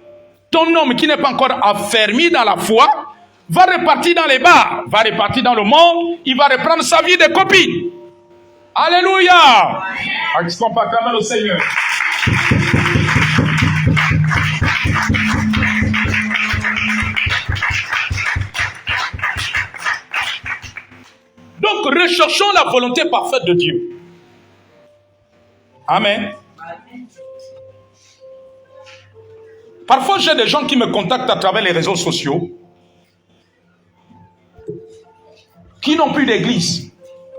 S1: ton homme qui n'est pas encore affermi dans la foi, va repartir dans les bars, va repartir dans le monde, il va reprendre sa vie de copine. Alléluia. Est-ce qu'on peut acclamer le Seigneur? Donc, recherchons la volonté parfaite de Dieu. Amen. Parfois, j'ai des gens qui me contactent à travers les réseaux sociaux, qui n'ont plus d'église.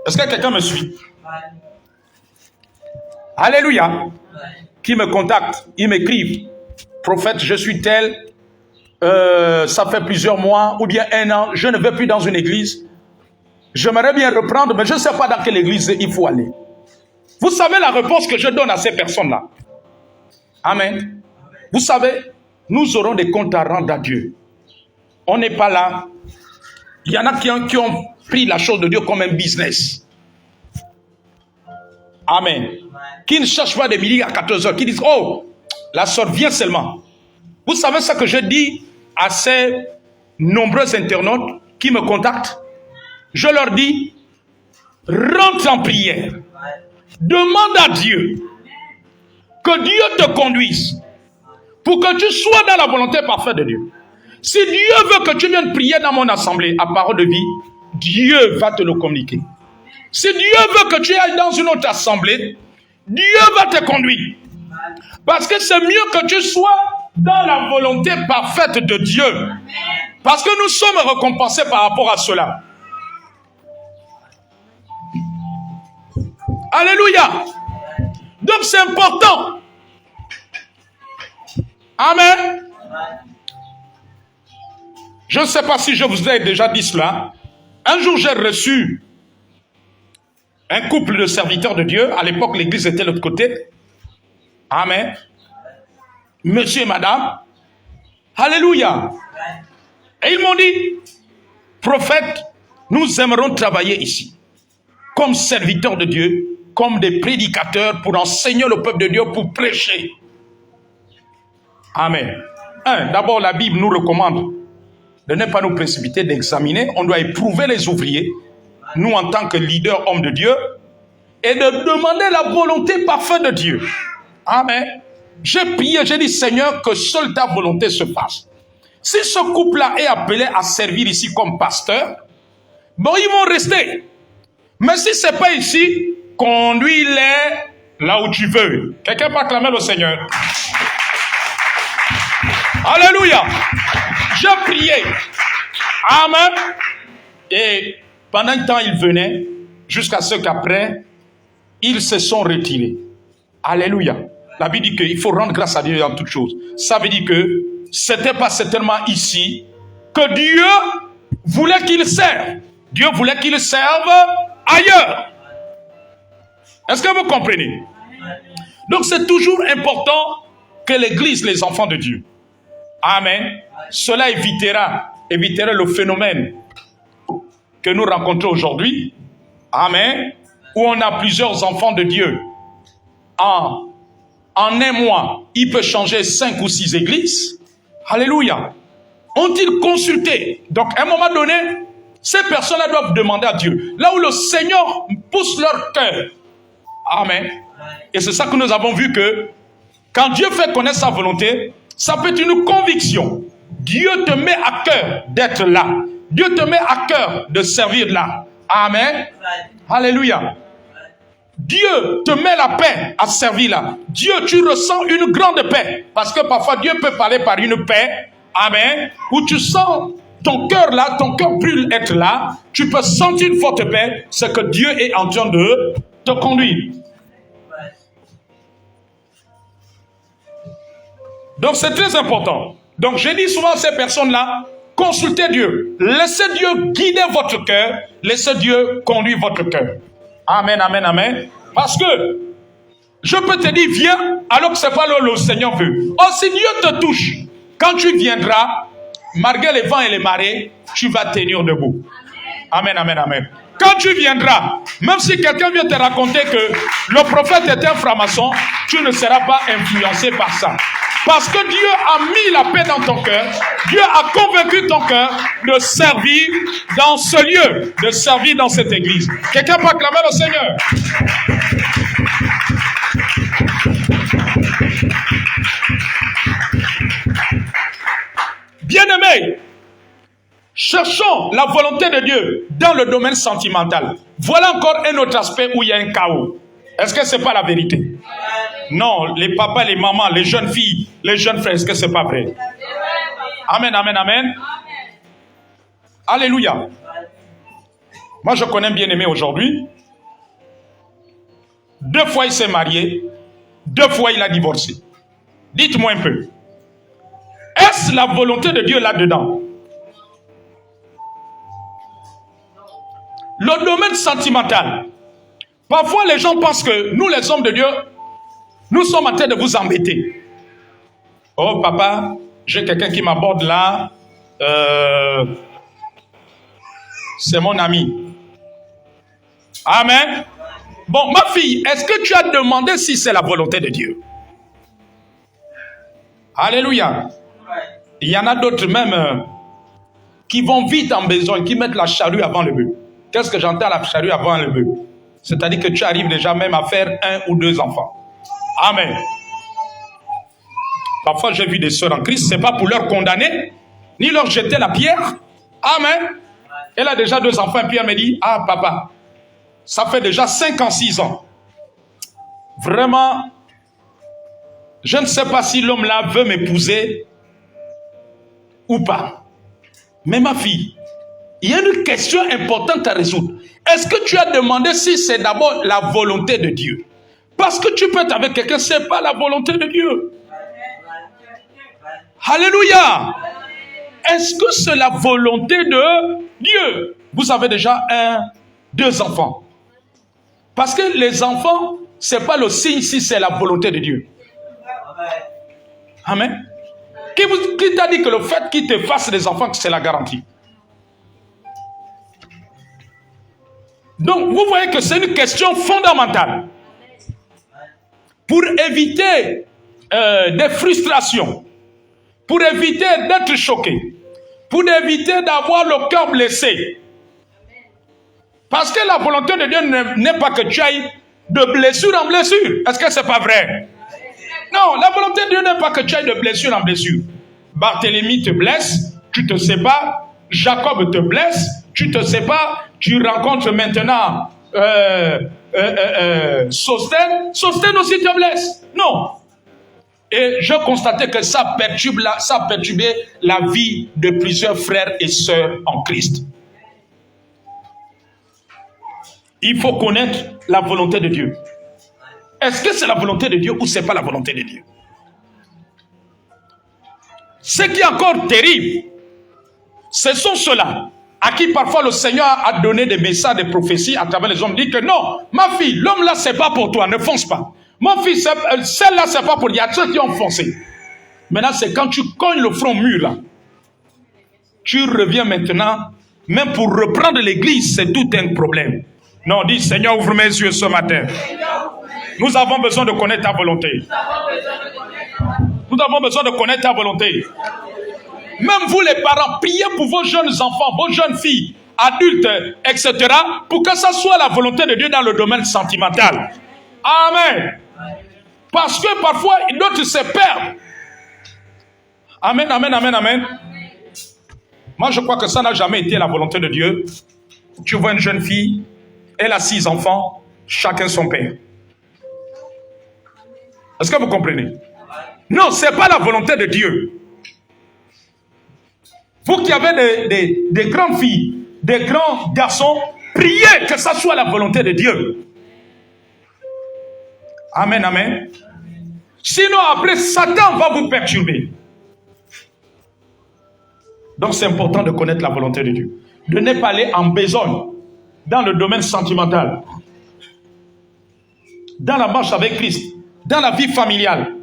S1: Est-ce que quelqu'un me suit? Alléluia. Qui me contactent, ils m'écrivent. Prophète, je suis tel, ça fait plusieurs mois ou bien un an, je ne vais plus dans une église. J'aimerais bien reprendre, mais je ne sais pas dans quelle église il faut aller. Vous savez la réponse que je donne à ces personnes-là? Amen. Vous savez, nous aurons des comptes à rendre à Dieu. On n'est pas là. Il y en a qui ont pris la chose de Dieu comme un business. Amen. Qui ne cherchent pas des midi à 14 heures, qui disent, oh, la sœur vient seulement. Vous savez ce que je dis à ces nombreux internautes qui me contactent? Je leur dis, rentre en prière. Demande à Dieu que Dieu te conduise pour que tu sois dans la volonté parfaite de Dieu. Si Dieu veut que tu viennes prier dans mon assemblée à parole de vie, Dieu va te le communiquer. Si Dieu veut que tu ailles dans une autre assemblée, Dieu va te conduire. Parce que c'est mieux que tu sois dans la volonté parfaite de Dieu. Parce que nous sommes récompensés par rapport à cela. Alléluia. Donc c'est important. Amen. Je ne sais pas si je vous ai déjà dit cela. Un jour j'ai reçu un couple de serviteurs de Dieu. À l'époque l'église était de l'autre côté. Amen. Monsieur et madame. Alléluia. Et ils m'ont dit, prophète, nous aimerons travailler ici. Comme serviteurs de Dieu, comme des prédicateurs pour enseigner le peuple de Dieu, pour prêcher. Amen. D'abord, la Bible nous recommande de ne pas nous précipiter, d'examiner. On doit éprouver les ouvriers, nous en tant que leaders, hommes de Dieu, et de demander la volonté parfaite de Dieu. Amen. J'ai prié, j'ai dit, Seigneur, que seule ta volonté se fasse. Si ce couple-là est appelé à servir ici comme pasteur, bon, ils vont rester. Mais si ce n'est pas ici, conduis-les là où tu veux. Quelqu'un peut acclamer le Seigneur. Alléluia. J'ai prié. Amen. Et pendant un temps, ils venaient, jusqu'à ce qu'après, ils se sont retirés. Alléluia. La Bible dit qu'il faut rendre grâce à Dieu dans toutes choses. Ça veut dire que ce n'était pas certainement ici que Dieu voulait qu'ils servent. Dieu voulait qu'ils servent ailleurs. Est-ce que vous comprenez? Donc c'est toujours important que l'Église, les enfants de Dieu. Amen. Cela évitera le phénomène que nous rencontrons aujourd'hui. Amen. Où on a plusieurs enfants de Dieu. En un mois, il peut changer 5 ou 6 églises. Alléluia. Ont-ils consulté? Donc à un moment donné, ces personnes-là doivent demander à Dieu. Là où le Seigneur pousse leur cœur. Amen. Et c'est ça que nous avons vu que quand Dieu fait connaître sa volonté, ça peut être une conviction. Dieu te met à cœur d'être là. Dieu te met à cœur de servir là. Amen. Alléluia. Dieu te met la paix à servir là. Dieu, tu ressens une grande paix. Parce que parfois Dieu peut parler par une paix. Amen. Où tu sens ton cœur là, ton cœur brûle être là. Tu peux sentir une forte paix. C'est que Dieu est en train de te conduire. Donc c'est très important. Donc je dis souvent à ces personnes-là, consultez Dieu. Laissez Dieu guider votre cœur. Laissez Dieu conduire votre cœur. Amen, amen, amen. Parce que je peux te dire, viens, alors que ce n'est pas là où le Seigneur veut. Oh, si Dieu te touche, quand tu viendras, malgré les vents et les marées, tu vas tenir debout. Amen, amen, amen. Quand tu viendras, même si quelqu'un vient te raconter que le prophète était un franc-maçon, tu ne seras pas influencé par ça. Parce que Dieu a mis la paix dans ton cœur. Dieu a convaincu ton cœur de servir dans ce lieu, de servir dans cette église. Quelqu'un peut acclamer le Seigneur. Bien-aimés, cherchons la volonté de Dieu dans le domaine sentimental. Voilà encore un autre aspect où il y a un chaos. Est-ce que ce n'est pas la vérité? Non, les papas, les mamans, les jeunes filles, les jeunes frères, est-ce que ce n'est pas vrai? Amen, amen, amen. Alléluia. Moi, je connais un bien-aimé aujourd'hui. 2 fois il s'est marié, 2 fois il a divorcé. Dites-moi un peu. Est-ce la volonté de Dieu là-dedans? Le domaine sentimental. Parfois les gens pensent que nous les hommes de Dieu, nous sommes en train de vous embêter. Oh papa, j'ai quelqu'un qui m'aborde là. C'est mon ami. Amen. Bon, ma fille, est-ce que tu as demandé si c'est la volonté de Dieu? Alléluia. Il y en a d'autres même qui vont vite en besoin, qui mettent la charrue avant le bœuf. Qu'est-ce que j'entends, la charrue avant le bœuf? C'est-à-dire que tu arrives déjà même à faire 1 ou 2 enfants. Amen. Parfois, j'ai vu des sœurs en Christ, ce n'est pas pour leur condamner, ni leur jeter la pierre. Amen. Elle a déjà 2 enfants, et puis elle me dit, ah papa, ça fait déjà 5 ans, 6 ans. Vraiment, je ne sais pas si l'homme-là veut m'épouser ou pas. Mais ma fille, il y a une question importante à résoudre. Est-ce que tu as demandé si c'est d'abord la volonté de Dieu? Parce que tu peux être avec quelqu'un, ce n'est pas la volonté de Dieu. Alléluia. Est-ce que c'est la volonté de Dieu? Vous avez déjà 1, 2 enfants. Parce que les enfants, ce n'est pas le signe si c'est la volonté de Dieu. Amen. Qui t'a dit que le fait qu'il te fasse des enfants, c'est la garantie? Donc, vous voyez que c'est une question fondamentale. Pour éviter des frustrations, pour éviter d'être choqué, pour éviter d'avoir le cœur blessé. Parce que la volonté de Dieu n'est pas que tu ailles de blessure en blessure. Est-ce que ce n'est pas vrai? Non, la volonté de Dieu n'est pas que tu ailles de blessure en blessure. Barthélemy te blesse, tu te sépares. Jacob te blesse, tu te sépares. Tu rencontres maintenant Sostène. Sostène aussi te blesse. Non. Et je constatais que ça perturbait la vie de plusieurs frères et sœurs en Christ. Il faut connaître la volonté de Dieu. Est-ce que c'est la volonté de Dieu ou ce n'est pas la volonté de Dieu? Ce qui est encore terrible, ce sont ceux-là à qui parfois le Seigneur a donné des messages, des prophéties à travers les hommes, dit que non, ma fille, l'homme là, c'est pas pour toi, ne fonce pas. Mon fils, celle-là, c'est pas pour... Il y a ceux qui ont foncé. Maintenant, c'est quand tu cognes le front mur là, tu reviens maintenant, même pour reprendre l'église, c'est tout un problème. Non, dis, Seigneur, ouvre mes yeux ce matin. Nous avons besoin de connaître ta volonté. Nous avons besoin de connaître ta volonté. Même vous les parents, priez pour vos jeunes enfants, vos jeunes filles, adultes, etc. pour que ça soit la volonté de Dieu dans le domaine sentimental. Amen. Parce que parfois, d'autres se perdent. Amen, amen, amen, amen. Moi, je crois que ça n'a jamais été la volonté de Dieu. Tu vois une jeune fille, elle a 6 enfants, chacun son père. Est-ce que vous comprenez? Non, ce n'est pas la volonté de Dieu. Vous qui avez des grandes filles, des grands garçons, priez que ça soit la volonté de Dieu. Amen, amen. Sinon, après, Satan va vous perturber. Donc, c'est important de connaître la volonté de Dieu. De ne pas aller en besogne dans le domaine sentimental, dans la marche avec Christ, dans la vie familiale.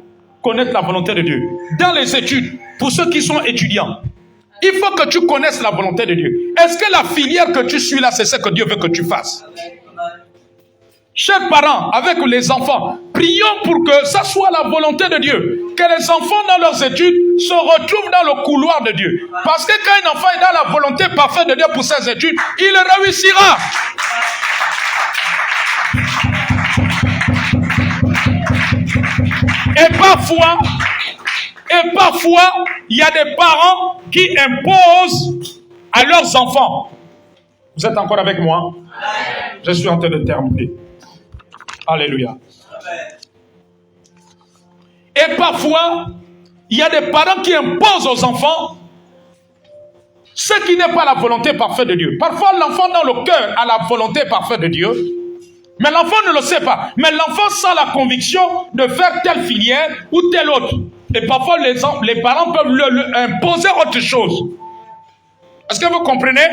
S1: Connaître la volonté de Dieu. Dans les études, pour ceux qui sont étudiants, il faut que tu connaisses la volonté de Dieu. Est-ce que la filière que tu suis là, c'est ce que Dieu veut que tu fasses? Chers parents, avec les enfants, prions pour que ça soit la volonté de Dieu. Que les enfants dans leurs études se retrouvent dans le couloir de Dieu. Parce que quand un enfant est dans la volonté parfaite de Dieu pour ses études, il réussira. Et parfois, il y a des parents qui imposent à leurs enfants. Vous êtes encore avec moi? Je suis en train de terminer. Alléluia. Et parfois, il y a des parents qui imposent aux enfants ce qui n'est pas la volonté parfaite de Dieu. Parfois, l'enfant dans le cœur a la volonté parfaite de Dieu, Mais l'enfant ne le sait pas. Mais l'enfant sent la conviction de faire telle filière ou telle autre. Et parfois, les parents peuvent lui imposer autre chose. Est-ce que vous comprenez?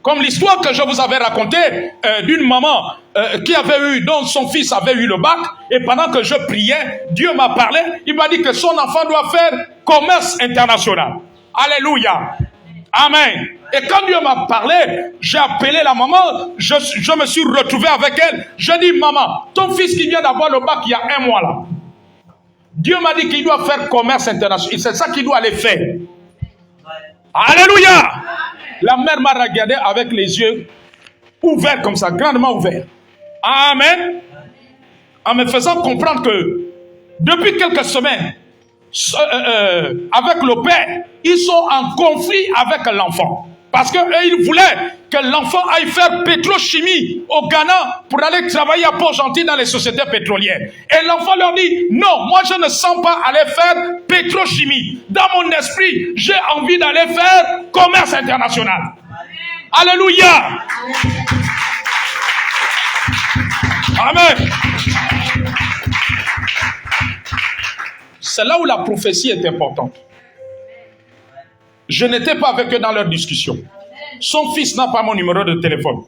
S1: Comme l'histoire que je vous avais racontée d'une maman dont son fils avait eu le bac, et pendant que je priais, Dieu m'a parlé, il m'a dit que son enfant doit faire commerce international. Alléluia. Amen. Et quand Dieu m'a parlé, j'ai appelé la maman, je me suis retrouvé avec elle. Je dis, maman, ton fils qui vient d'avoir le bac il y a 1 mois là, Dieu m'a dit qu'il doit faire commerce international. C'est ça qu'il doit aller faire. Alléluia. La mère m'a regardé avec les yeux ouverts comme ça, grandement ouverts. Amen. En me faisant comprendre que depuis quelques semaines, avec le père, ils sont en conflit avec l'enfant. Parce qu'eux, ils voulaient que l'enfant aille faire pétrochimie au Ghana pour aller travailler à Port-Gentil dans les sociétés pétrolières. Et l'enfant leur dit, non, moi je ne sens pas aller faire pétrochimie. Dans mon esprit, j'ai envie d'aller faire commerce international. Alléluia. Amen. C'est là où la prophétie est importante. Je n'étais pas avec eux dans leur discussion. Son fils n'a pas mon numéro de téléphone.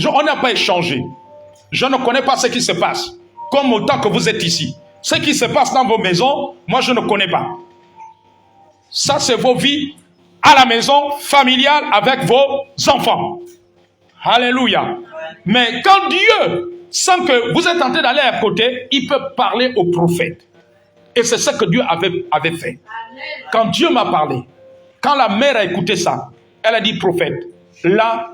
S1: On n'a pas échangé. Je ne connais pas ce qui se passe. Comme autant que vous êtes ici. Ce qui se passe dans vos maisons, moi je ne connais pas. Ça c'est vos vies à la maison, familiale, avec vos enfants. Alléluia. Mais quand Dieu sent que vous êtes en train d'aller à côté, il peut parler au prophète. Et c'est ce que Dieu avait fait. Quand Dieu m'a parlé, quand la mère a écouté ça, elle a dit, prophète, là,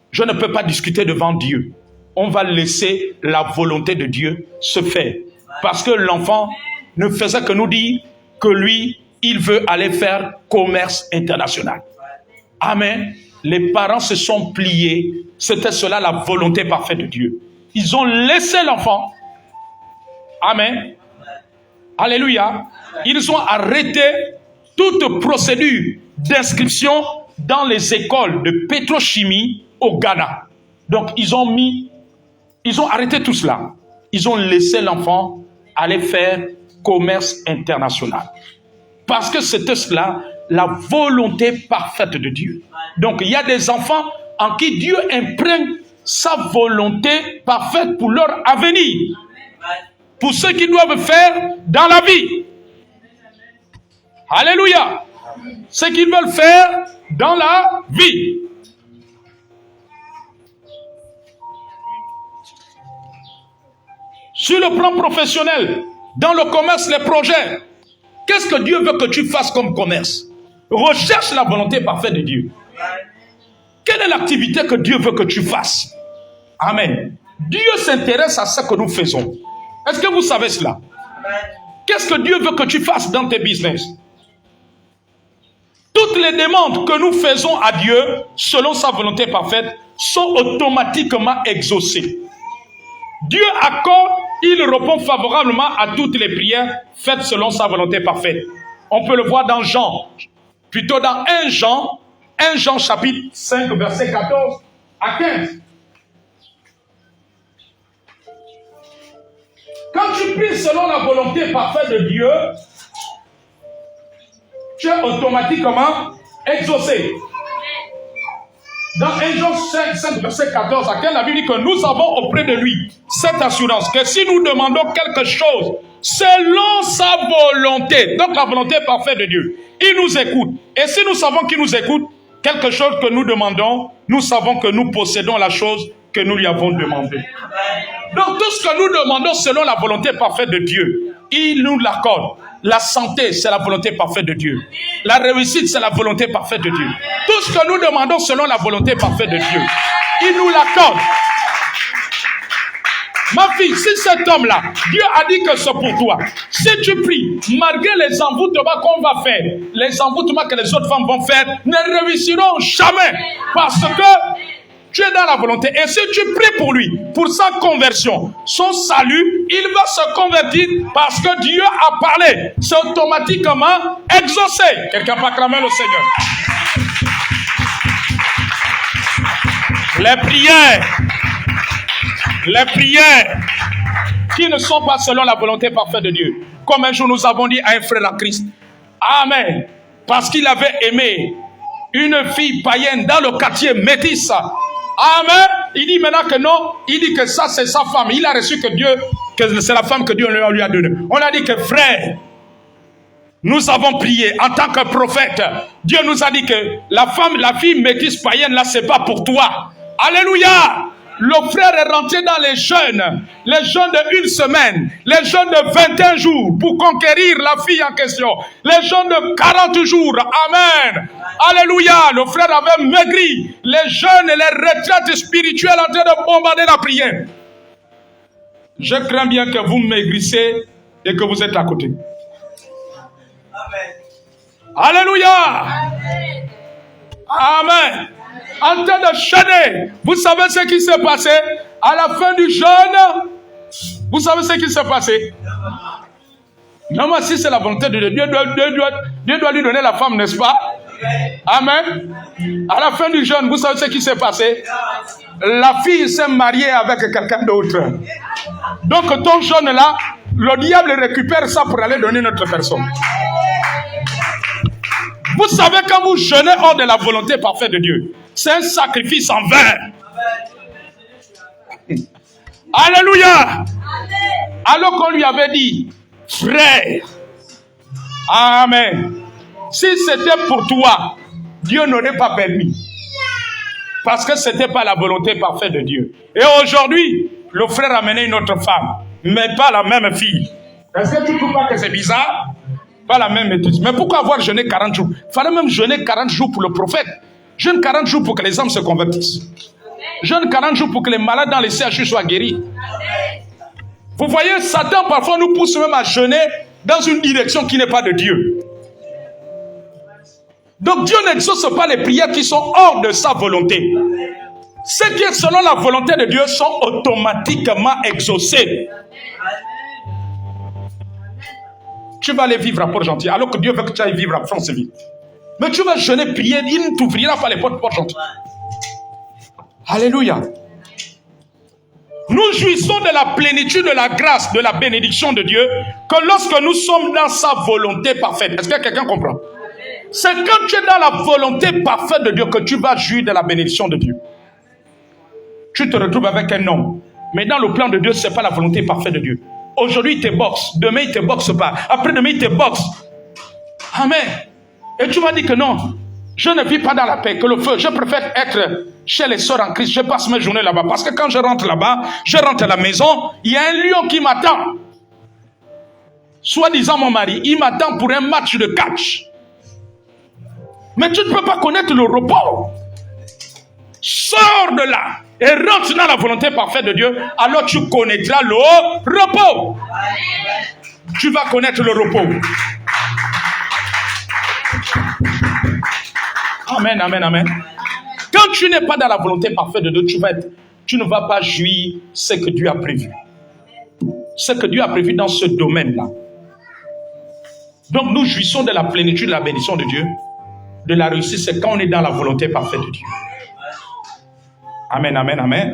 S1: je ne peux pas discuter devant Dieu. On va laisser la volonté de Dieu se faire. Parce que l'enfant ne faisait que nous dire que lui, il veut aller faire commerce international. Amen. Les parents se sont pliés. C'était cela la volonté parfaite de Dieu. Ils ont laissé l'enfant. Amen. Alléluia. Ils ont arrêté toute procédure d'inscription dans les écoles de pétrochimie au Ghana. Donc, ils ont arrêté tout cela. Ils ont laissé l'enfant aller faire commerce international. Parce que c'était cela, la volonté parfaite de Dieu. Donc, il y a des enfants en qui Dieu imprègne sa volonté parfaite pour leur avenir. Pour ce qu'ils doivent faire dans la vie. Alléluia. Ce qu'ils veulent faire dans la vie. Sur le plan professionnel, dans le commerce, les projets, qu'est-ce que Dieu veut que tu fasses comme commerce? Recherche la volonté parfaite de Dieu. Quelle est l'activité que Dieu veut que tu fasses? Amen. Dieu s'intéresse à ce que nous faisons. Est-ce que vous savez cela? Qu'est-ce que Dieu veut que tu fasses dans tes business? Toutes les demandes que nous faisons à Dieu, selon sa volonté parfaite, sont automatiquement exaucées. Dieu accorde, il répond favorablement à toutes les prières faites selon sa volonté parfaite. On peut le voir dans Jean, plutôt dans 1 Jean chapitre 5, verset 14 à 15. Quand tu pries selon la volonté parfaite de Dieu, tu es automatiquement exaucé. Dans 1 Jean 5, verset 14, à quel la Bible dit que nous avons auprès de lui cette assurance que si nous demandons quelque chose selon sa volonté, donc la volonté parfaite de Dieu, il nous écoute. Et si nous savons qu'il nous écoute, quelque chose que nous demandons, nous savons que nous possédons la chose que nous lui avons demandé. Donc tout ce que nous demandons selon la volonté parfaite de Dieu, il nous l'accorde. La santé, c'est la volonté parfaite de Dieu. La réussite, c'est la volonté parfaite de Dieu. Tout ce que nous demandons selon la volonté parfaite de Dieu, il nous l'accorde. Ma fille, si cet homme-là, Dieu a dit que c'est pour toi. Si tu pries, malgré les envoûtements qu'on va faire, les envoûtements que les autres femmes vont faire, ne réussiront jamais. Parce que tu es dans la volonté. Et si tu pries pour lui, pour sa conversion, son salut, il va se convertir parce que Dieu a parlé. C'est automatiquement exaucé. Quelqu'un peut acclamer le Seigneur. Les prières Les prières qui ne sont pas selon la volonté parfaite de Dieu. Comme un jour nous avons dit à un frère en Christ. Amen. Parce qu'il avait aimé une fille païenne dans le quartier métisse. Amen. Il dit maintenant que non. Il dit que ça c'est sa femme. Il a reçu que c'est la femme que Dieu lui a donnée. On a dit que frère, nous avons prié en tant que prophète. Dieu nous a dit que la fille métisse païenne là, c'est pas pour toi. Alléluia. Le frère est rentré dans les jeûnes de 1 semaine, les jeûnes de 21 jours pour conquérir la fille en question, les jeûnes de 40 jours. Amen. Alléluia. Le frère avait maigri. Les jeûnes et les retraites spirituelles en train de bombarder la prière. Je crains bien que vous maigrissez et que vous êtes à côté. Amen. Alléluia. Amen. En train de jeûner, vous savez ce qui s'est passé à la fin du jeûne? Vous savez ce qui s'est passé? Non, mais si c'est la volonté de Dieu, Dieu doit lui donner la femme, n'est-ce pas? Amen. À la fin du jeûne, vous savez ce qui s'est passé? La fille s'est mariée avec quelqu'un d'autre. Donc ton jeûne là, le diable récupère ça pour aller donner notre personne. Vous savez, quand vous jeûnez hors de la volonté parfaite de Dieu, c'est un sacrifice en vain. Alléluia. Alors qu'on lui avait dit, frère, amen, si c'était pour toi, Dieu n'aurait pas permis. Parce que ce n'était pas la volonté parfaite de Dieu. Et aujourd'hui, le frère a mené une autre femme, mais pas la même fille. Est-ce que tu ne trouves pas que c'est bizarre? Pas la même maîtrise. Mais pourquoi avoir jeûné 40 jours? Il fallait même jeûner 40 jours pour le prophète. Jeûne 40 jours pour que les hommes se convertissent. Jeûne 40 jours pour que les malades dans les CHU soient guéris. Vous voyez, Satan parfois nous pousse même à jeûner dans une direction qui n'est pas de Dieu. Donc Dieu n'exauce pas les prières qui sont hors de sa volonté. Ceux qui sont selon la volonté de Dieu sont automatiquement exaucés. Tu vas aller vivre à Port-Gentil, alors que Dieu veut que tu ailles vivre à Franceville. Mais tu vas jeûner, prier, il ne t'ouvrira pas les portes de Port-Gentil. Alléluia. Nous jouissons de la plénitude de la grâce, de la bénédiction de Dieu, que lorsque nous sommes dans sa volonté parfaite. Est-ce que quelqu'un comprend? C'est quand tu es dans la volonté parfaite de Dieu que tu vas jouir de la bénédiction de Dieu. Tu te retrouves avec un homme, mais dans le plan de Dieu, ce n'est pas la volonté parfaite de Dieu. Aujourd'hui, il te boxe. Demain, il ne te boxe pas. Après-demain, il te boxe. Amen. Et tu m'as dit que non, je ne vis pas dans la paix, que le feu. Je préfère être chez les sœurs en Christ. Je passe mes journées là-bas. Parce que quand je rentre là-bas, je rentre à la maison, il y a un lion qui m'attend. Soi-disant mon mari, il m'attend pour un match de catch. Mais tu ne peux pas connaître le repos. Sors de là et rentre dans la volonté parfaite de Dieu, alors tu connaîtras le repos. Tu vas connaître le repos. Amen, amen, amen. Quand tu n'es pas dans la volonté parfaite de Dieu, tu ne vas pas jouir ce que Dieu a prévu. Ce que Dieu a prévu dans ce domaine-là. Donc nous jouissons de la plénitude de la bénédiction de Dieu, de la réussite, c'est quand on est dans la volonté parfaite de Dieu. Amen, amen, amen.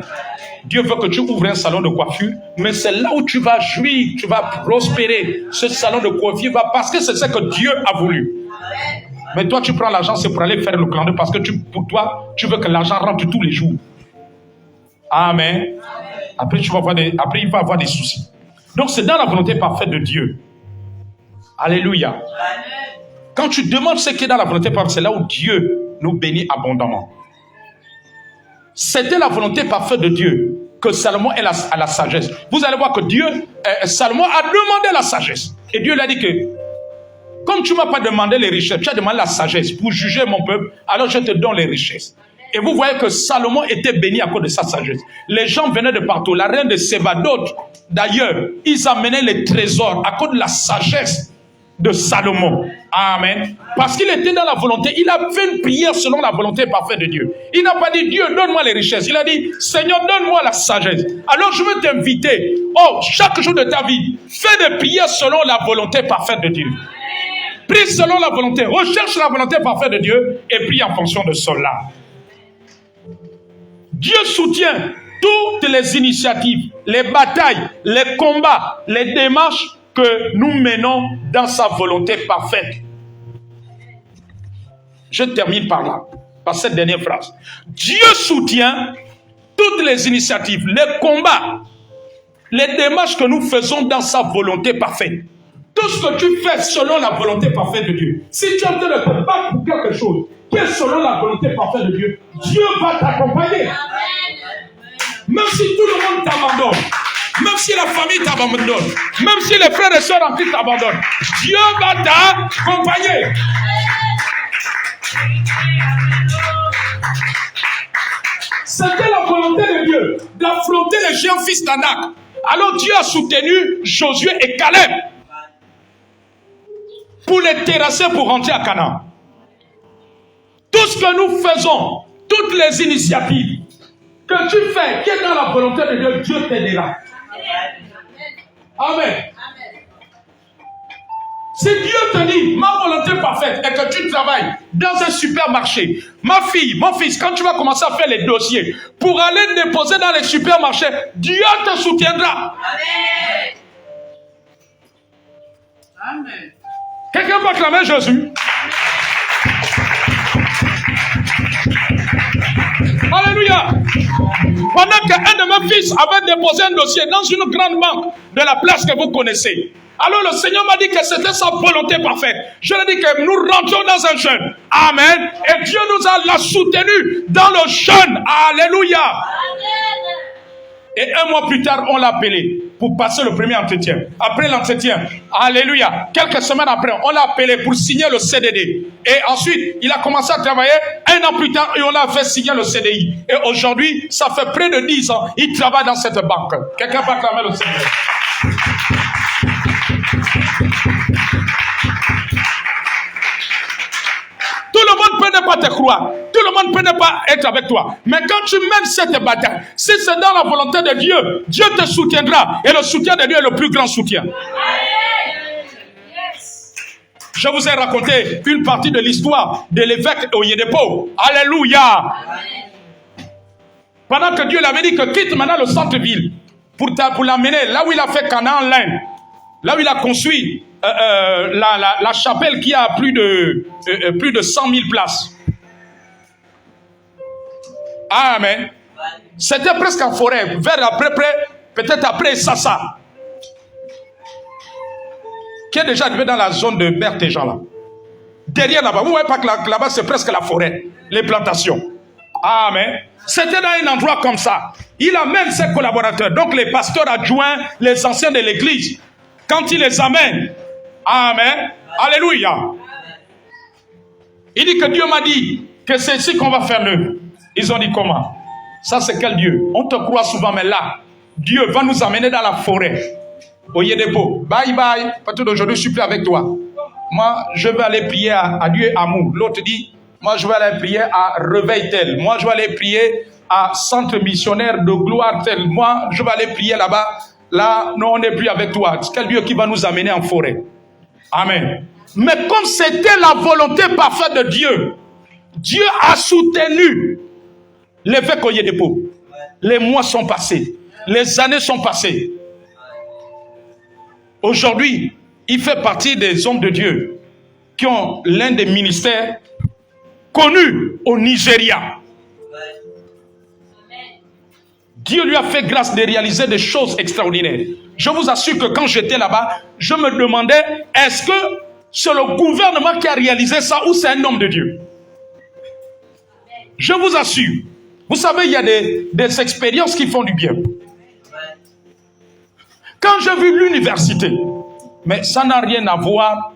S1: Dieu veut que tu ouvres un salon de coiffure, mais c'est là où tu vas jouir, tu vas prospérer. Ce salon de coiffure va parce que c'est ce que Dieu a voulu. Mais toi, tu prends l'argent, c'est pour aller faire le clandestin parce que pour toi, tu veux que l'argent rentre tous les jours. Amen. Après, il va avoir des soucis. Donc, c'est dans la volonté parfaite de Dieu. Alléluia. Quand tu demandes ce qui est dans la volonté parfaite, c'est là où Dieu nous bénit abondamment. C'était la volonté parfaite de Dieu que Salomon ait la sagesse. Vous allez voir que Salomon a demandé la sagesse. Et Dieu lui a dit que, comme tu ne m'as pas demandé les richesses, tu as demandé la sagesse pour juger mon peuple, alors je te donne les richesses. Et vous voyez que Salomon était béni à cause de sa sagesse. Les gens venaient de partout. La reine de Séba, d'autres d'ailleurs, ils amenaient les trésors à cause de la sagesse de Salomon. Amen. Parce qu'il était dans la volonté. Il a fait une prière selon la volonté parfaite de Dieu. Il n'a pas dit, Dieu, donne-moi les richesses. Il a dit, Seigneur, donne-moi la sagesse. Alors je veux t'inviter, chaque jour de ta vie, fais des prières selon la volonté parfaite de Dieu. Prie selon la volonté. Recherche la volonté parfaite de Dieu et prie en fonction de cela. Dieu soutient toutes les initiatives, les batailles, les combats, les démarches que nous menons dans sa volonté parfaite. Je termine par là, par cette dernière phrase. Dieu soutient toutes les initiatives, les combats, les démarches que nous faisons dans sa volonté parfaite. Tout ce que tu fais selon la volonté parfaite de Dieu. Si tu es en train de te battre pour quelque chose qui est selon la volonté parfaite de Dieu, Dieu va t'accompagner. Même si tout le monde t'abandonne, même si la famille t'abandonne, même si les frères et sœurs en Christ t'abandonnent, Dieu va t'accompagner. C'était la volonté de Dieu d'affronter les géants fils d'Anak. Alors Dieu a soutenu Josué et Caleb pour les terrasser pour rentrer à Canaan. Tout ce que nous faisons, toutes les initiatives que tu fais, qui est dans la volonté de Dieu, Dieu t'aidera. Amen. Si Dieu te dit, ma volonté parfaite est que tu travailles dans un supermarché, ma fille, mon fils, quand tu vas commencer à faire les dossiers pour aller déposer dans les supermarchés, Dieu te soutiendra. Amen. Amen. Quelqu'un peut acclamer Jésus? Alléluia. Pendant qu'un de mes fils avait déposé un dossier dans une grande banque de la place que vous connaissez, alors le Seigneur m'a dit que c'était sa volonté parfaite. Je lui ai dit que nous rentrons dans un jeûne. Amen. Et Dieu nous a soutenu dans le jeûne. Alléluia. Amen. Et un mois plus tard, on l'a appelé pour passer le premier entretien. Après l'entretien, alléluia, quelques semaines après, on l'a appelé pour signer le CDD. Et ensuite, il a commencé à travailler un an plus tard et on l'a fait signer le CDI. Et aujourd'hui, ça fait près de 10 ans, il travaille dans cette banque. Quelqu'un peut acclamer le Seigneur. Tout le monde peut ne pas te croire. Tout le monde peut ne pas être avec toi. Mais quand tu mènes cette bataille, si c'est dans la volonté de Dieu, Dieu te soutiendra. Et le soutien de Dieu est le plus grand soutien. Je vous ai raconté une partie de l'histoire de l'évêque Oyedepo. Alléluia. Pendant que Dieu l'avait dit que quitte maintenant le centre-ville pour l'amener là où il a fait Canaan en l'Inde, là où il a construit la chapelle qui a plus de 100 000 places. Amen. C'était presque en forêt, vers peut-être après Sassa, qui est déjà arrivé dans la zone de Berthe et Jean là. Derrière là-bas, vous voyez pas que là-bas c'est presque la forêt, les plantations. Amen. C'était dans un endroit comme ça. Il amène ses collaborateurs, donc les pasteurs adjoints, les anciens de l'église. Quand il les amène, amen, alléluia. Il dit que Dieu m'a dit que c'est ici qu'on va faire l'œuvre. Ils ont dit comment? Ça c'est quel Dieu? On te croit souvent, mais là, Dieu va nous amener dans la forêt. Oyedepo, bye bye. À partir d'aujourd'hui, je suis plus avec toi. Moi, je vais aller prier à Dieu amour. L'autre dit, moi je vais aller prier à Réveil tel. Moi je vais aller prier à Centre missionnaire de gloire tel. Moi je vais aller prier là-bas. Là, non, on n'est plus avec toi. C'est quel Dieu qui va nous amener en forêt? Amen. Mais comme c'était la volonté parfaite de Dieu, Dieu a soutenu l'évêque Oyedepo. Les mois sont passés. Les années sont passées. Aujourd'hui, il fait partie des hommes de Dieu qui ont l'un des ministères connus au Nigeria. Dieu lui a fait grâce de réaliser des choses extraordinaires. Je vous assure que quand j'étais là-bas, je me demandais, est-ce que c'est le gouvernement qui a réalisé ça ou c'est un homme de Dieu? Je vous assure. Vous savez, il y a des expériences qui font du bien. Quand j'ai vu l'université, mais ça n'a rien à voir.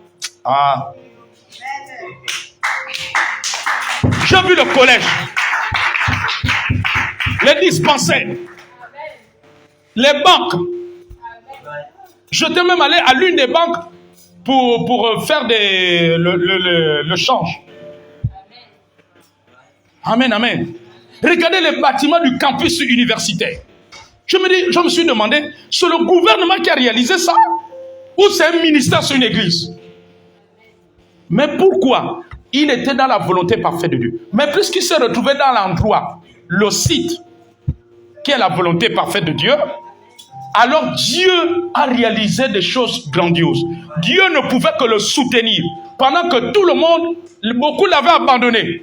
S1: J'ai vu le collège. Les dispensaires, les banques. J'étais même allé à l'une des banques pour faire le change. Amen, amen. Regardez les bâtiments du campus universitaire. Je me suis demandé, c'est le gouvernement qui a réalisé ça ou c'est un ministère sur une église? Mais pourquoi? Il était dans la volonté parfaite de Dieu. Mais puisqu'il s'est retrouvé dans l'endroit, le site, qui est la volonté parfaite de Dieu, alors Dieu a réalisé des choses grandioses. Dieu ne pouvait que le soutenir. Pendant que tout le monde, beaucoup l'avaient abandonné.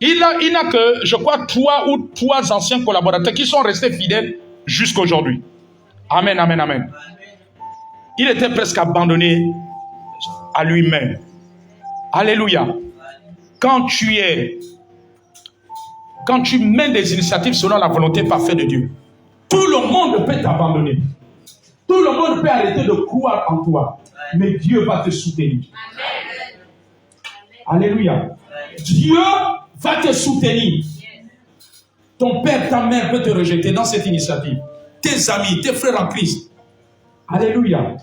S1: Il n'a que, je crois, 3 anciens collaborateurs qui sont restés fidèles jusqu'à aujourd'hui. Amen, amen, amen. Il était presque abandonné à lui-même. Alléluia. Quand tu mènes des initiatives selon la volonté parfaite de Dieu, tout le monde peut t'abandonner. Tout le monde peut arrêter de croire en toi. Mais Dieu va te soutenir. Amen. Alléluia. Dieu va te soutenir. Ton père, ta mère peut te rejeter dans cette initiative. Tes amis, tes frères en Christ. Alléluia.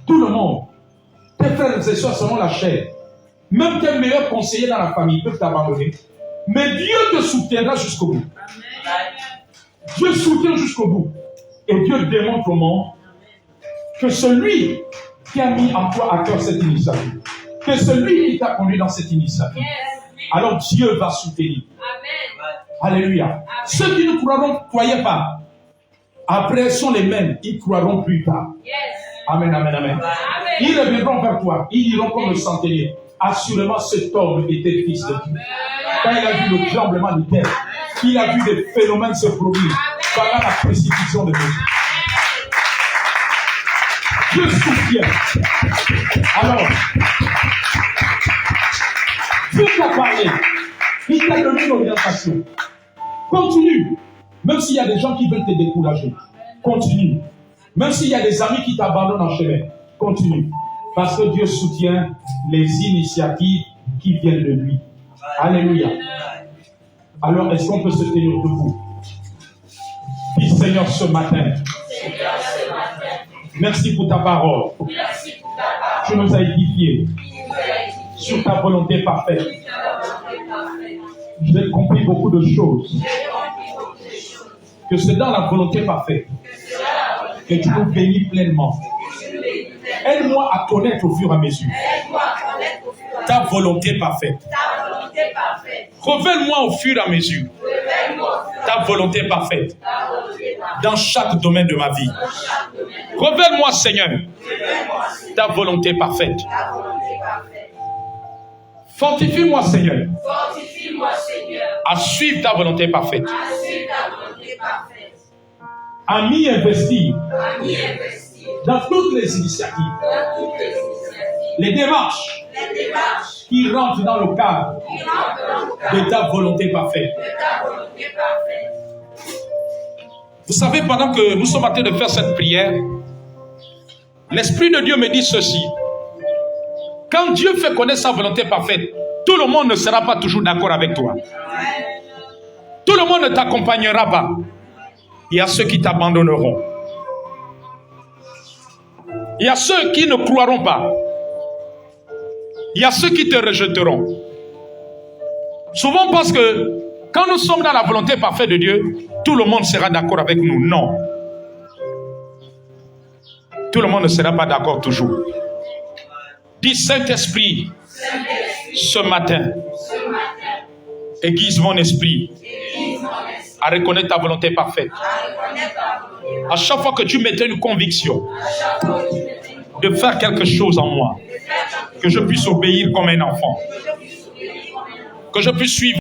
S1: Tout le monde. Tes frères et sœurs selon la chair. Même tes meilleurs conseillers dans la famille peuvent t'abandonner. Mais Dieu te soutiendra jusqu'au bout. Dieu soutient jusqu'au bout. Et Dieu démontre au monde que celui qui a mis en toi à cœur cette initiative, que celui qui t'a conduit dans cette initiative, alors Dieu va soutenir. Amen. Alléluia. Amen. Ceux qui ne croyaient pas, après sont les mêmes, ils croiront plus tard. Yes. Amen, amen, amen. Amen. Ils reviendront vers toi, ils iront comme le centenier. Assurément, cet homme était fils de Dieu. Quand il a vu le tremblement de terre, il a vu des phénomènes se produire pendant la précipitation de Dieu. Dieu soutient. Alors, Dieu t'a parlé. Il t'a donné une orientation. Continue. Même s'il y a des gens qui veulent te décourager. Continue. Même s'il y a des amis qui t'abandonnent en chemin. Continue. Parce que Dieu soutient les initiatives qui viennent de lui. Alléluia. Alors, est-ce qu'on peut se tenir debout? Dis Seigneur ce matin. Merci pour ta parole. Tu nous as édifiés sur ta volonté parfaite. J'ai compris beaucoup de choses. Que c'est dans la volonté parfaite que tu nous bénis pleinement. Aide-moi à connaître au fur et à mesure ta volonté parfaite. Révèle-moi au fur et à mesure ta volonté parfaite dans chaque domaine de ma vie. Révèle-moi, Seigneur, ta volonté parfaite. Fortifie-moi, Seigneur, à suivre ta volonté parfaite. À m'y investir dans toutes les initiatives, les démarches qui rentrent dans le cadre de ta volonté parfaite. Vous savez, pendant que nous sommes en train de faire cette prière, l'Esprit de Dieu me dit ceci. Quand Dieu fait connaître sa volonté parfaite, tout le monde ne sera pas toujours d'accord avec toi. Tout le monde ne t'accompagnera pas. Il y a ceux qui t'abandonneront. Il y a ceux qui ne croiront pas. Il y a ceux qui te rejetteront. Souvent on pense que quand nous sommes dans la volonté parfaite de Dieu, tout le monde sera d'accord avec nous. Non. Tout le monde ne sera pas d'accord toujours. Dis Saint-Esprit, ce matin, aiguise mon esprit à reconnaître ta volonté parfaite. À chaque fois que tu mettais une conviction de faire quelque chose en moi, que je puisse obéir comme un enfant, que je puisse suivre